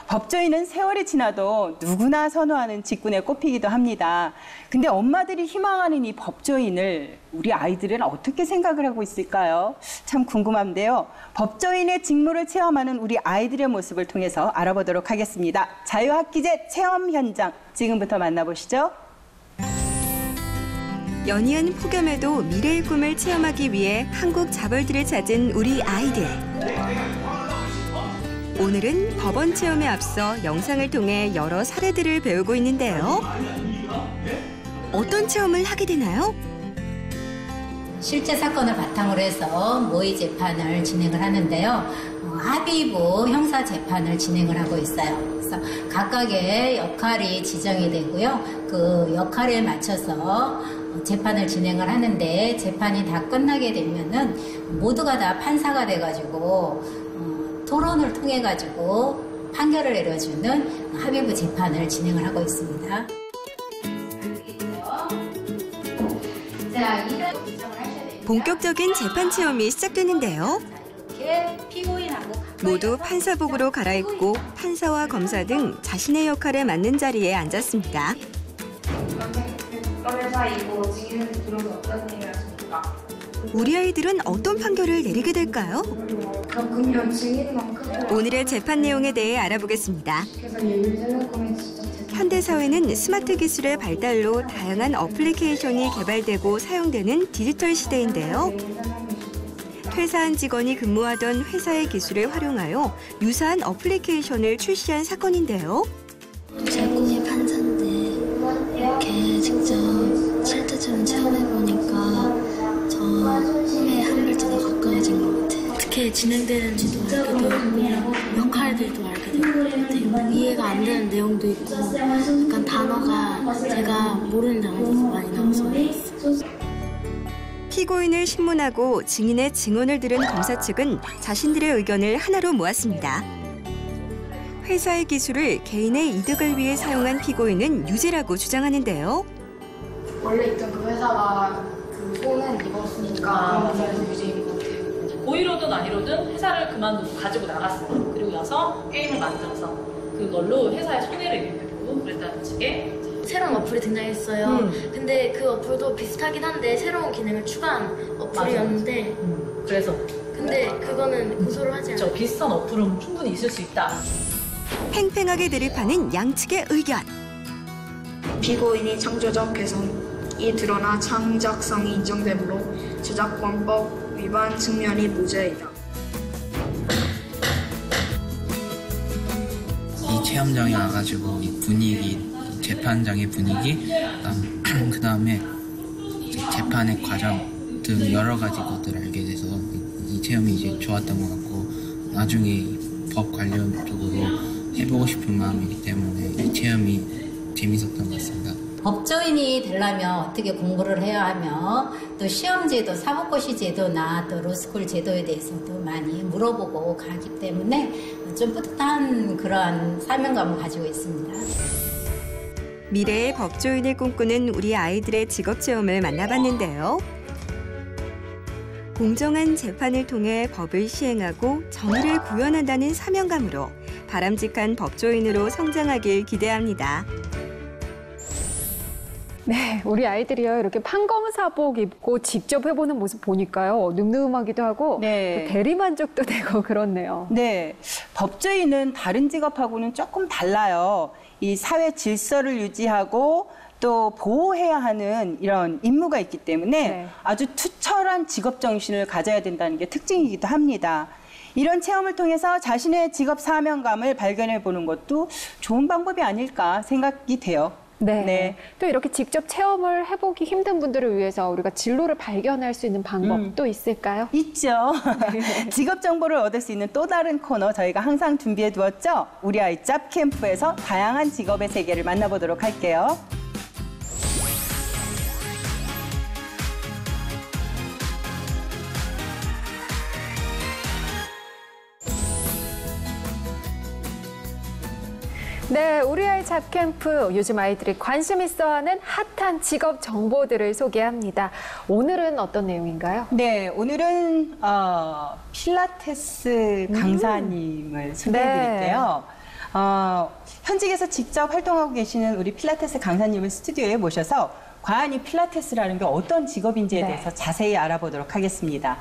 법조인은 세월이 지나도 누구나 선호하는 직군에 꼽히기도 합니다. 근데 엄마들이 희망하는 이 법조인을 우리 아이들은 어떻게 생각을 하고 있을까요? 참 궁금한데요. 법조인의 직무를 체험하는 우리 아이들의 모습을 통해서 알아보도록 하겠습니다. 자유학기제 체험 현장 지금부터 만나보시죠. 연이은 폭염에도 미래의 꿈을 체험하기 위해 한국 자벌들을 찾은 우리 아이들. 오늘은 법원 체험에 앞서 영상을 통해 여러 사례들을 배우고 있는데요. 어떤 체험을 하게 되나요? 실제 사건을 바탕으로 해서 모의 재판을 진행을 하는데요. 합의부 형사 재판을 진행을 하고 있어요. 그래서 각각의 역할이 지정이 되고요. 그 역할에 맞춰서 재판을 진행을 하는데 재판이 다 끝나게 되면은 모두가 다 판사가 돼가지고 토론을 통해 가지고 판결을 내려주는 합의부 재판을 진행을 하고 있습니다. 자, 이런 규정을 하셔야 돼요. 본격적인 재판 체험이 시작되는데요. 이렇게 피고인하고 모두 판사복으로 갈아입고 판사와 검사 등 자신의 역할에 맞는 자리에 앉았습니다. 검사이고 증인은 들어서 어떤 일을 하십니까? 우리 아이들은 어떤 판결을 내리게 될까요? 그러면 증인만큼 오늘의 재판 내용에 대해 알아보겠습니다. 그래서 예를 생각하면 진짜 현대 사회는 스마트 기술의 발달로 다양한 어플리케이션이 개발되고 사용되는 디지털 시대인데요. 퇴사한 직원이 근무하던 회사의 기술을 활용하여 유사한 어플리케이션을 출시한 사건인데요. 제 꿈이 판사인데 이렇게 직접 실제처럼 체험해보니까 저 꿈에 한 발짝 더 가까워진 것 같아요. 어떻게 진행되는지도 알게 되고 역할들도 알게 되고 같아요. 이해가 안 되는 내용도 있고 약간 단어가 제가 모르는 단어도 많이 나와서 피고인을 신문하고 증인의 증언을 들은 검사 측은 자신들의 의견을 하나로 모았습니다. 회사의 기술을 개인의 이득을 위해 사용한 피고인은 유죄라고 주장하는데요. 원래 있던 그 회사가 그 손은 입었으니까 그런 면에서 유죄인 것 같아요. 고의로든 아니로든 회사를 그만두고 가지고 나갔어요. 그리고 나서 게임을 만들어서 그걸로 회사에 손해를 입히고 그랬다는 식의 새로운 어플이 등장했어요. 근데 그 어플도 비슷하긴 한데 새로운 기능을 추가한 어플이었는데 그래서 근데 그거는 고소를 하지 않아요. 비슷한 어플은 충분히 있을 수 있다. 팽팽하게 대립하는 양측의 의견. 피고인이 창조적 개성이 드러나 창작성이 인정되므로 저작권법 위반 측면이 무죄이다. 이 체험장에 와가지고 이 분위기, 재판장의 분위기, 그다음에 재판의 과정 등 여러 가지 것들을 알게 돼서 이 체험이 이제 좋았던 것 같고 나중에 법 관련 쪽으로 해보고 싶은 마음이기 때문에 이 체험이 재밌었던 것 같습니다. 법조인이 되려면 어떻게 공부를 해야 하며 또 시험제도, 사법고시 제도나 또 로스쿨 제도에 대해서도 많이 물어보고 가기 때문에 좀 뿌듯한 그런 사명감을 가지고 있습니다. 미래의 법조인을 꿈꾸는 우리 아이들의 직업 체험을 만나봤는데요. 공정한 재판을 통해 법을 시행하고 정의를 구현한다는 사명감으로 바람직한 법조인으로 성장하길 기대합니다. 네, 우리 아이들이요 이렇게 판검사복 입고 직접 해보는 모습 보니까요 늠름하기도 하고 네. 또 대리만족도 되고 그렇네요. 네, 법조인은 다른 직업하고는 조금 달라요. 이 사회 질서를 유지하고 또 보호해야 하는 이런 임무가 있기 때문에 네. 아주 투철한 직업 정신을 가져야 된다는 게 특징이기도 합니다. 이런 체험을 통해서 자신의 직업 사명감을 발견해 보는 것도 좋은 방법이 아닐까 생각이 돼요. 네. 네. 또 이렇게 직접 체험을 해보기 힘든 분들을 위해서 우리가 진로를 발견할 수 있는 방법도 있을까요? 있죠. 직업 정보를 얻을 수 있는 또 다른 코너 저희가 항상 준비해 두었죠. 우리 아이 짭 캠프에서 다양한 직업의 세계를 만나보도록 할게요. 네, 우리 아이 잡캠프 요즘 아이들이 관심 있어하는 핫한 직업 정보들을 소개합니다. 오늘은 어떤 내용인가요? 네, 오늘은 필라테스 강사님을 소개해드릴게요. 현직에서 직접 활동하고 계시는 우리 필라테스 강사님을 스튜디오에 모셔서 과연 이 필라테스라는 게 어떤 직업인지에 네. 대해서 자세히 알아보도록 하겠습니다.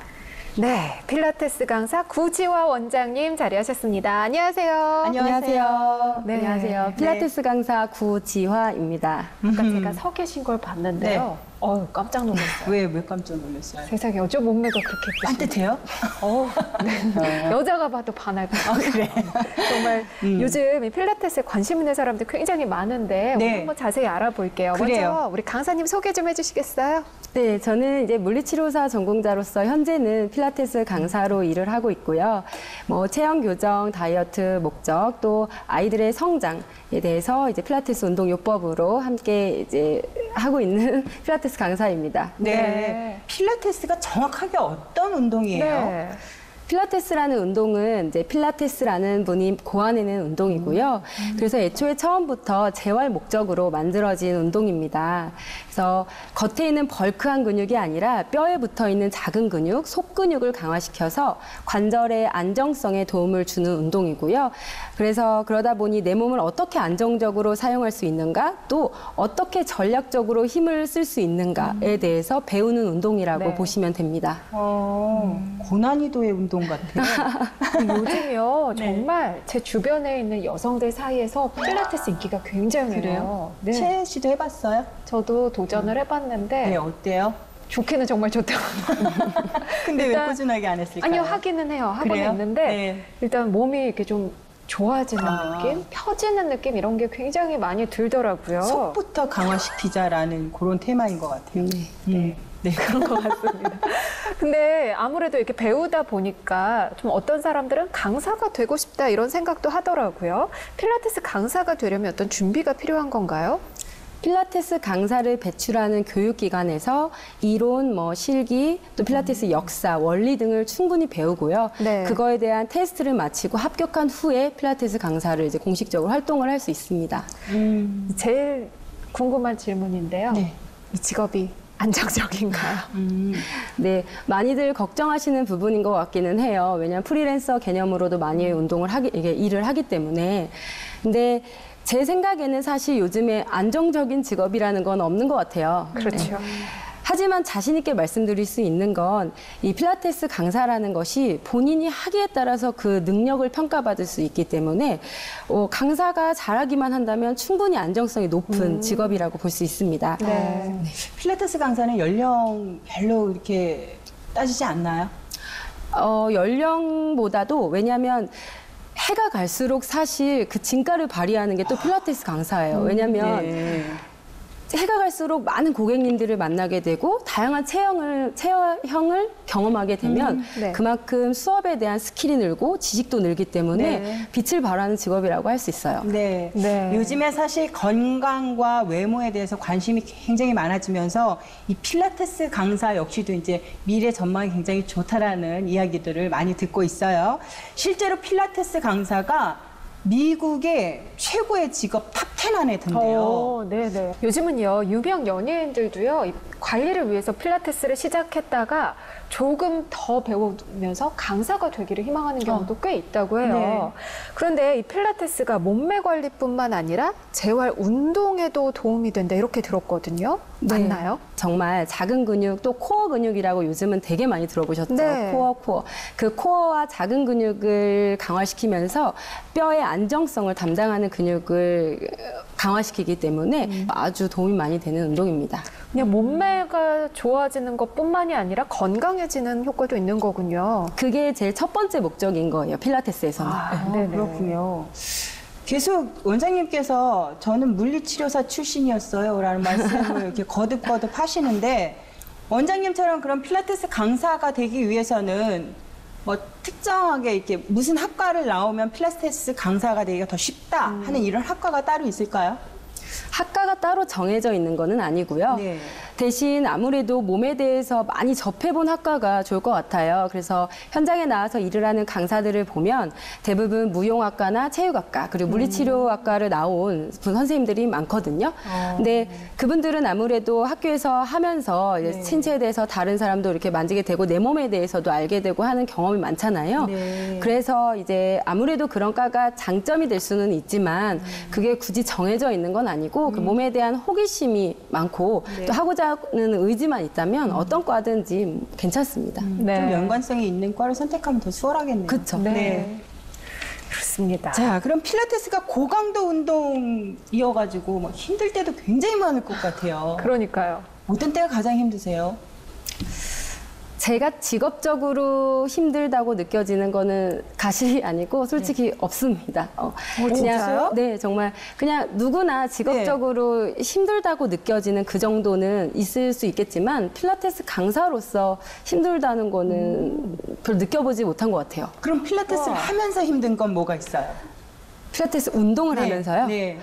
네, 필라테스 강사 구지화 원장님 자리하셨습니다. 안녕하세요. 안녕하세요. 네. 필라테스 강사 구지화입니다. 아까 제가 서 계신 걸 봤는데요. 깜짝 놀랐어요. 왜 깜짝 놀랐어요? 세상에 어쩜 몸매가 그렇게 반듯해요? 네. 여자가 봐도 반할 것 같아요. 그래. 정말 요즘 이 필라테스에 관심 있는 사람들 굉장히 많은데 오늘 네. 한번 자세히 알아볼게요. 그래요. 먼저 우리 강사님 소개 좀 해주시겠어요? 네, 저는 이제 물리치료사 전공자로서 현재는 필라테스 강사로 일을 하고 있고요. 뭐 체형 교정, 다이어트 목적, 또 아이들의 성장에 대해서 이제 필라테스 운동 요법으로 함께 이제 하고 있는 필라테스 강사입니다. 네. 필라테스가 정확하게 어떤 운동이에요? 네. 필라테스라는 운동은 이제 필라테스라는 분이 고안해낸 운동이고요. 그래서 애초에 처음부터 재활 목적으로 만들어진 운동입니다. 그래서 겉에 있는 벌크한 근육이 아니라 뼈에 붙어 있는 작은 근육, 속근육을 강화시켜서 관절의 안정성에 도움을 주는 운동이고요. 그래서 그러다 보니 내 몸을 어떻게 안정적으로 사용할 수 있는가, 또 어떻게 전략적으로 힘을 쓸 수 있는가에 대해서 배우는 운동이라고 네. 보시면 됩니다. 고난이도의 운동 같아요. 요즘요 정말 제 주변에 있는 여성들 사이에서 필라테스 인기가 굉장해요. 그래요? 네. 채 씨도 해봤어요? 저도 도전을 해봤는데 네, 어때요? 좋기는 정말 좋다고. 근데 왜 일단- 꾸준하게 안 했을까요? 아니요, 하기는 해요. 하고는 그래요? 있는데 네. 일단 몸이 이렇게 좀 좋아지는 아. 느낌, 펴지는 느낌 이런 게 굉장히 많이 들더라고요. 속부터 강화시키자라는 그런 테마인 것 같아요. 네. 그런 것 같습니다. 근데 아무래도 이렇게 배우다 보니까 좀 어떤 사람들은 강사가 되고 싶다 이런 생각도 하더라고요. 필라테스 강사가 되려면 어떤 준비가 필요한 건가요? 필라테스 강사를 배출하는 교육기관에서 이론, 실기, 또 필라테스 역사, 원리 등을 충분히 배우고요. 네. 그거에 대한 테스트를 마치고 합격한 후에 필라테스 강사를 이제 공식적으로 활동을 할 수 있습니다. 제일 궁금한 질문인데요. 네. 이 직업이 안정적인가요? 네, 많이들 걱정하시는 부분인 것 같기는 해요. 왜냐하면 프리랜서 개념으로도 많이 이게 일을 하기 때문에. 근데 제 생각에는 사실 요즘에 안정적인 직업이라는 건 없는 것 같아요. 그렇죠. 하지만 자신 있게 말씀드릴 수 있는 건 이 필라테스 강사라는 것이 본인이 하기에 따라서 그 능력을 평가받을 수 있기 때문에 강사가 잘하기만 한다면 충분히 안정성이 높은 직업이라고 볼 수 있습니다. 네. 필라테스 강사는 연령별로 이렇게 따지지 않나요? 연령보다도 왜냐하면 해가 갈수록 사실 그 진가를 발휘하는 게 또 필라테스 강사예요. 왜냐하면 네. 해가 갈수록 많은 고객님들을 만나게 되고 다양한 체형을 경험하게 되면 네. 그만큼 수업에 대한 스킬이 늘고 지식도 늘기 때문에 네. 빛을 발하는 직업이라고 할 수 있어요. 네. 네. 요즘에 사실 건강과 외모에 대해서 관심이 굉장히 많아지면서 이 필라테스 강사 역시도 이제 미래 전망이 굉장히 좋다라는 이야기들을 많이 듣고 있어요. 실제로 필라테스 강사가 미국의 최고의 직업 탑10 안에 든대요. 네네. 요즘은요, 유명 연예인들도요, 이 관리를 위해서 필라테스를 시작했다가 조금 더 배우면서 강사가 되기를 희망하는 경우도 꽤 있다고 해요. 네. 그런데 이 필라테스가 몸매 관리뿐만 아니라 재활 운동에도 도움이 된다, 이렇게 들었거든요. 맞나요? 정말 작은 근육 또 코어 근육이라고 요즘은 되게 많이 들어보셨죠? 네. 코어. 그 코어와 작은 근육을 강화시키면서 뼈의 안정성을 담당하는 근육을 강화시키기 때문에 아주 도움이 많이 되는 운동입니다. 그냥 몸매가 좋아지는 것뿐만이 아니라 건강해지는 효과도 있는 거군요. 그게 제일 첫 번째 목적인 거예요, 필라테스에서는. 네네. 그렇군요. 계속 원장님께서 저는 물리치료사 출신이었어요 라는 말씀을 이렇게 거듭거듭 하시는데 원장님처럼 그런 필라테스 강사가 되기 위해서는 뭐 특정하게 이렇게 무슨 학과를 나오면 필라테스 강사가 되기가 더 쉽다 하는 이런 학과가 따로 있을까요? 학과가 따로 정해져 있는 거는 아니고요. 네. 대신 아무래도 몸에 대해서 많이 접해본 학과가 좋을 것 같아요. 그래서 현장에 나와서 일을 하는 강사들을 보면 대부분 무용학과나 체육학과 그리고 물리치료학과를 나온 선생님들이 많거든요. 근데 그분들은 아무래도 학교에서 하면서 이제 신체에 대해서 다른 사람도 이렇게 만지게 되고 내 몸에 대해서도 알게 되고 하는 경험이 많잖아요. 네. 그래서 이제 아무래도 그런 과가 장점이 될 수는 있지만 그게 굳이 정해져 있는 건 아니고 그 몸에 대한 호기심이 많고 또 하고자 하는 의지만 있다면 어떤 과든지 괜찮습니다. 좀 연관성이 있는 과를 선택하면 더 수월하겠네요. 그쵸. 네. 그렇습니다. 자, 그럼 필라테스가 고강도 운동이어가지고 뭐 힘들 때도 굉장히 많을 것 같아요. 그러니까요. 어떤 때가 가장 힘드세요? 제가 직업적으로 힘들다고 느껴지는 거는 가시 아니고 솔직히 없습니다. 진짜요? 네, 정말 그냥 누구나 직업적으로 힘들다고 느껴지는 그 정도는 있을 수 있겠지만 필라테스 강사로서 힘들다는 거는 별로 느껴보지 못한 것 같아요. 그럼 필라테스를 하면서 힘든 건 뭐가 있어요? 필라테스 운동을 네, 하면서요? 네.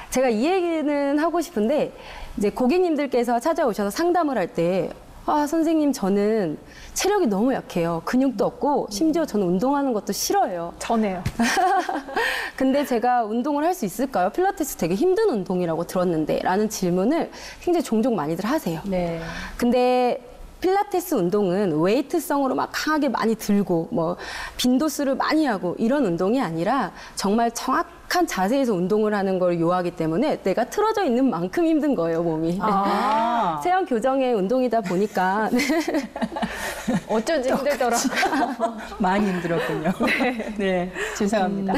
제가 이 얘기는 하고 싶은데 이제 고객님들께서 찾아오셔서 상담을 할 때 선생님, 저는 체력이 너무 약해요. 근육도 없고, 심지어 저는 운동하는 것도 싫어해요. 전해요. 근데 제가 운동을 할 수 있을까요? 필라테스 되게 힘든 운동이라고 들었는데, 라는 질문을 굉장히 종종 많이들 하세요. 네. 근데 필라테스 운동은 웨이트성으로 막 강하게 많이 들고, 빈도수를 많이 하고, 이런 운동이 아니라 정말 정확한 자세에서 운동을 하는 걸 요하기 때문에 내가 틀어져 있는 만큼 힘든 거예요, 몸이. 체형 교정의 운동이다 보니까. 어쩐지 힘들더라고요. 많이 힘들었군요. 네, 죄송합니다.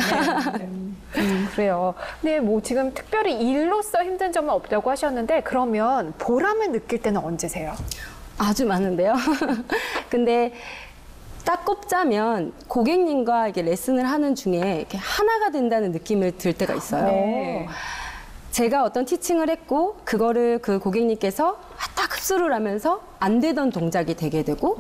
그래요. 네, 뭐 지금 특별히 일로서 힘든 점은 없다고 하셨는데 그러면 보람을 느낄 때는 언제세요? 아주 많은데요. 근데 딱 꼽자면 고객님과 이렇게 레슨을 하는 중에 이렇게 하나가 된다는 느낌을 들 때가 있어요. 네. 제가 어떤 티칭을 했고 그거를 그 고객님께서 딱 흡수를 하면서 안 되던 동작이 되게 되고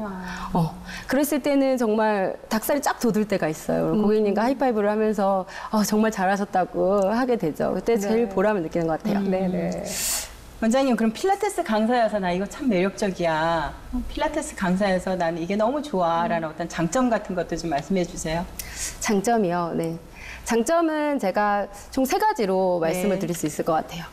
그랬을 때는 정말 닭살이 쫙 돋을 때가 있어요. 고객님과 하이파이브를 하면서 정말 잘하셨다고 하게 되죠. 그때 제일 보람을 느끼는 것 같아요. 네네. 원장님, 그럼 필라테스 강사여서 나 이거 참 매력적이야. 필라테스 강사여서 나는 이게 너무 좋아. 라는 어떤 장점 같은 것도 좀 말씀해 주세요. 장점이요. 네. 장점은 제가 총 3가지로 말씀을 드릴 수 있을 것 같아요.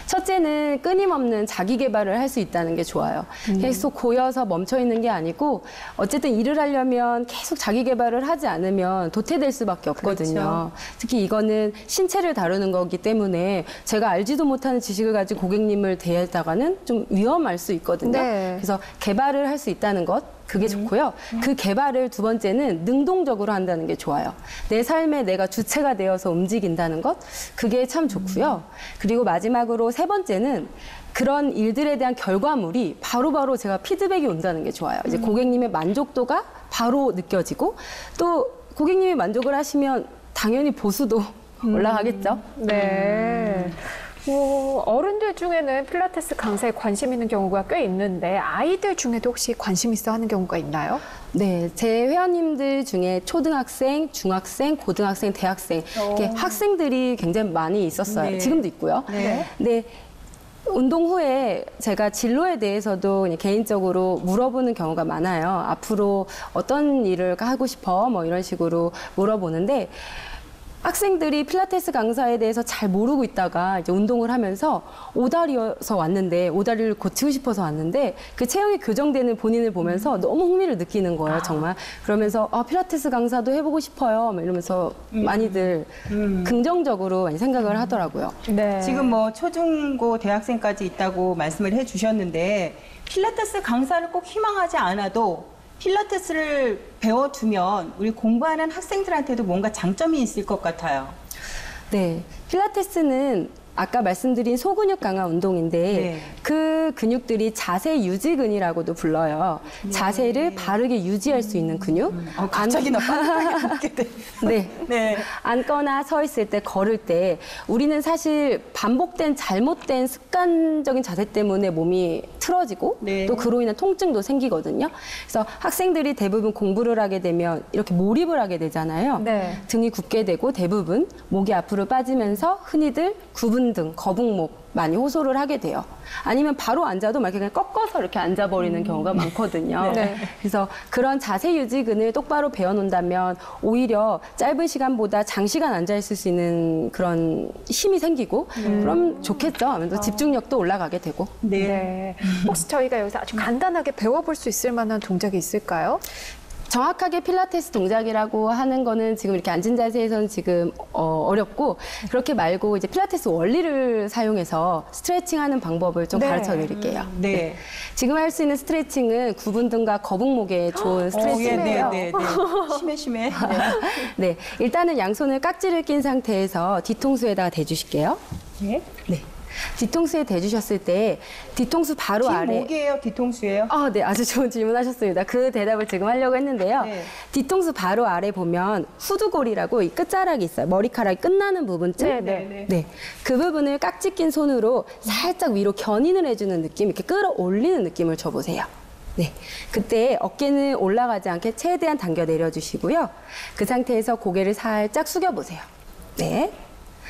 첫째는 끊임없는 자기 개발을 할 수 있다는 게 좋아요. 계속 고여서 멈춰 있는 게 아니고 어쨌든 일을 하려면 계속 자기 개발을 하지 않으면 도태될 수밖에 없거든요. 그렇죠. 특히 이거는 신체를 다루는 거기 때문에 제가 알지도 못하는 지식을 가지고 고객님을 대하다가는 좀 위험할 수 있거든요. 네. 그래서 개발을 할 수 있다는 것, 그게 좋고요. 그 개발을 두 번째는 능동적으로 한다는 게 좋아요. 내 삶에 내가 주체가 되어서 움직인다는 것, 그게 참 좋고요. 그리고 마지막으로 3번째는 그런 일들에 대한 결과물이 바로바로 제가 피드백이 온다는 게 좋아요. 이제 고객님의 만족도가 바로 느껴지고 또 고객님이 만족을 하시면 당연히 보수도 올라가겠죠. 네. 어른들 중에는 필라테스 강사에 관심 있는 경우가 꽤 있는데 아이들 중에도 혹시 관심 있어 하는 경우가 있나요? 네, 제 회원님들 중에 초등학생, 중학생, 고등학생, 대학생 이렇게 학생들이 굉장히 많이 있었어요. 네. 지금도 있고요. 네. 네. 운동 후에 제가 진로에 대해서도 그냥 개인적으로 물어보는 경우가 많아요. 앞으로 어떤 일을 하고 싶어? 뭐 이런 식으로 물어보는데 학생들이 필라테스 강사에 대해서 잘 모르고 있다가 이제 운동을 하면서 오다리여서 왔는데 오다리를 고치고 싶어서 왔는데 그 체형이 교정되는 본인을 보면서 너무 흥미를 느끼는 거예요, 정말. 그러면서 필라테스 강사도 해보고 싶어요. 막 이러면서 많이들 긍정적으로 많이 생각을 하더라고요. 네. 지금 뭐 초중고 대학생까지 있다고 말씀을 해 주셨는데 필라테스 강사를 꼭 희망하지 않아도 필라테스를 배워두면 우리 공부하는 학생들한테도 뭔가 장점이 있을 것 같아요. 네, 필라테스는 아까 말씀드린 소근육 강화 운동인데 네. 그 근육들이 자세 유지근이라고도 불러요. 네. 자세를 바르게 유지할 수 있는 근육. 갑자기 나 빠듯하게 느끼게 돼. 네. 네. 앉거나 서 있을 때, 걸을 때 우리는 사실 반복된 잘못된 습관적인 자세 때문에 몸이 틀어지고 네. 또 그로 인한 통증도 생기거든요. 그래서 학생들이 대부분 공부를 하게 되면 이렇게 몰입을 하게 되잖아요. 네. 등이 굳게 되고 대부분 목이 앞으로 빠지면서 흔히들 구분등, 거북목 많이 호소를 하게 돼요. 아니면 바로 앉아도 막 그냥 꺾어서 이렇게 앉아버리는 경우가 많거든요. 네. 그래서 그런 자세 유지근을 똑바로 배워놓는다면 오히려 짧은 시간보다 장시간 앉아있을 수 있는 그런 힘이 생기고 그럼 좋겠죠. 아무래도 집중력도 올라가게 되고. 네. 혹시 저희가 여기서 아주 간단하게 배워볼 수 있을 만한 동작이 있을까요? 정확하게 필라테스 동작이라고 하는 거는 지금 이렇게 앉은 자세에서는 지금 어렵고 그렇게 말고 이제 필라테스 원리를 사용해서 스트레칭하는 방법을 좀 가르쳐 드릴게요. 네. 지금 할 수 있는 스트레칭은 구분등과 거북목에 좋은 스트레칭이에요. 네. 심해. 네, 일단은 양손을 깍지를 낀 상태에서 뒤통수에다가 대주실게요. 네. 네. 뒤통수에 대주셨을 때 뒤통수 바로 아래. 목이에요, 뒤통수예요? 네, 아주 좋은 질문하셨습니다. 그 대답을 지금 하려고 했는데요. 네. 뒤통수 바로 아래 보면 후두골이라고 이 끝자락이 있어요. 머리카락이 끝나는 부분쯤. 네, 그 부분을 깍지 낀 손으로 살짝 위로 견인을 해주는 느낌, 이렇게 끌어올리는 느낌을 줘보세요. 네, 그때 어깨는 올라가지 않게 최대한 당겨 내려주시고요. 그 상태에서 고개를 살짝 숙여보세요. 네.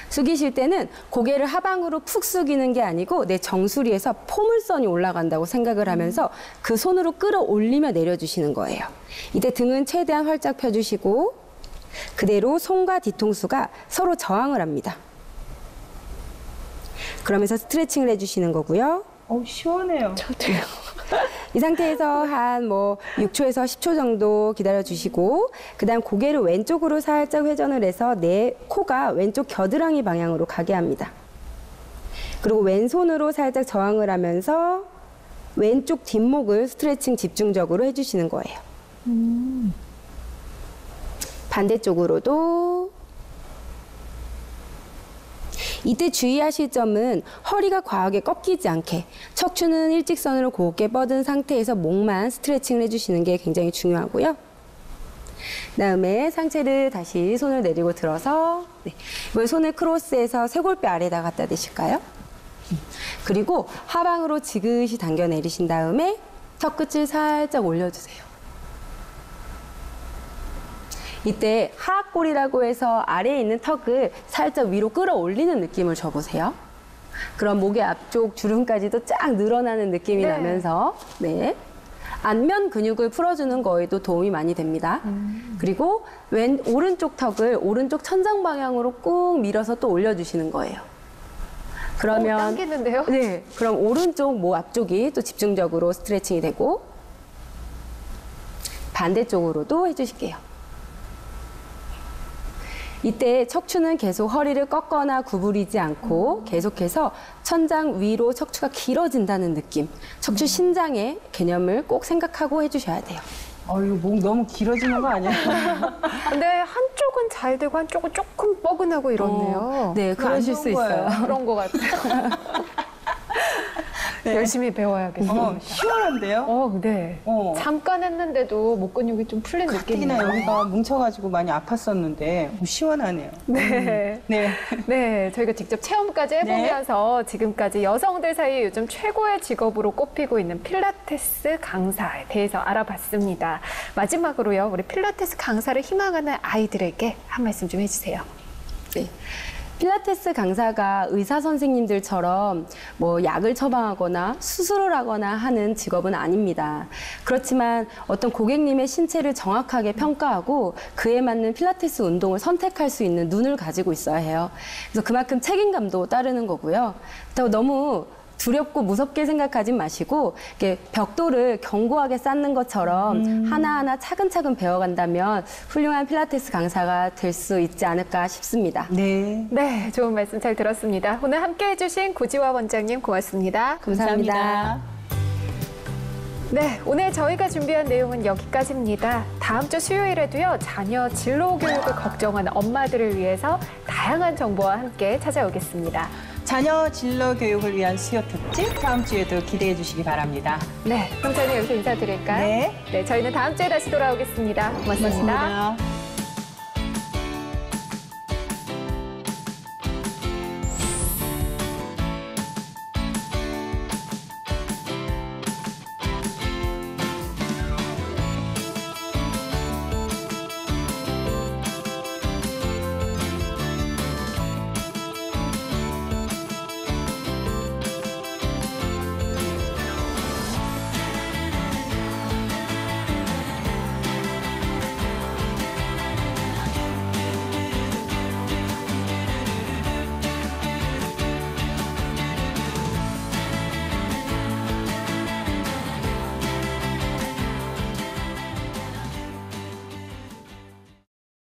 숙이실 때는 고개를 하방으로 푹 숙이는 게 아니고 내 정수리에서 포물선이 올라간다고 생각을 하면서 그 손으로 끌어올리며 내려주시는 거예요. 이때 등은 최대한 활짝 펴주시고 그대로 손과 뒤통수가 서로 저항을 합니다. 그러면서 스트레칭을 해주시는 거고요. 시원해요. 저도요. 이 상태에서 한 6초에서 10초 정도 기다려주시고 그다음 고개를 왼쪽으로 살짝 회전을 해서 내 코가 왼쪽 겨드랑이 방향으로 가게 합니다. 그리고 왼손으로 살짝 저항을 하면서 왼쪽 뒷목을 스트레칭 집중적으로 해주시는 거예요. 반대쪽으로도. 이때 주의하실 점은 허리가 과하게 꺾이지 않게 척추는 일직선으로 곧게 뻗은 상태에서 목만 스트레칭을 해주시는 게 굉장히 중요하고요. 그다음에 상체를 다시 손을 내리고 들어서 이번 손을 크로스해서 쇄골뼈 아래에다 갖다 대실까요? 그리고 하방으로 지그시 당겨 내리신 다음에 턱끝을 살짝 올려주세요. 이때 하악골이라고 해서 아래에 있는 턱을 살짝 위로 끌어올리는 느낌을 줘보세요. 그럼 목의 앞쪽 주름까지도 쫙 늘어나는 느낌이 나면서 안면 근육을 풀어주는 거에도 도움이 많이 됩니다. 그리고 오른쪽 턱을 오른쪽 천장 방향으로 꾹 밀어서 또 올려주시는 거예요. 그러면 당기는데요? 네, 그럼 오른쪽 목 앞쪽이 또 집중적으로 스트레칭이 되고 반대쪽으로도 해주실게요. 이때 척추는 계속 허리를 꺾거나 구부리지 않고 계속해서 천장 위로 척추가 길어진다는 느낌, 척추 신장의 개념을 꼭 생각하고 해주셔야 돼요. 이거 목 너무 길어지는 거 아니야? 근데 한쪽은 잘 되고 한쪽은 조금 뻐근하고 이렇네요. 네, 그러실 수 있어요. 그런 것 같아요. 열심히 배워야겠어요. 시원한데요? 네. 잠깐 했는데도 목 근육이 좀 풀린 느낌이에요. 특히나 여기가 뭉쳐가지고 많이 아팠었는데 시원하네요. 네, 저희가 직접 체험까지 해보면서 지금까지 여성들 사이에 요즘 최고의 직업으로 꼽히고 있는 필라테스 강사에 대해서 알아봤습니다. 마지막으로요, 우리 필라테스 강사를 희망하는 아이들에게 한 말씀 좀 해주세요. 네. 필라테스 강사가 의사 선생님들처럼 약을 처방하거나 수술을 하거나 하는 직업은 아닙니다. 그렇지만 어떤 고객님의 신체를 정확하게 평가하고 그에 맞는 필라테스 운동을 선택할 수 있는 눈을 가지고 있어야 해요. 그래서 그만큼 책임감도 따르는 거고요. 너무 두렵고 무섭게 생각하지 마시고 이렇게 벽돌을 견고하게 쌓는 것처럼 하나하나 차근차근 배워간다면 훌륭한 필라테스 강사가 될 수 있지 않을까 싶습니다. 네, 좋은 말씀 잘 들었습니다. 오늘 함께해 주신 고지화 원장님 고맙습니다. 감사합니다. 네, 오늘 저희가 준비한 내용은 여기까지입니다. 다음 주 수요일에도요, 자녀 진로 교육을 걱정하는 엄마들을 위해서 다양한 정보와 함께 찾아오겠습니다. 자녀 진로 교육을 위한 수요 특집 다음 주에도 기대해 주시기 바랍니다. 네, 그럼 저희는 여기서 인사드릴까요? 네, 저희는 다음 주에 다시 돌아오겠습니다. 고맙습니다.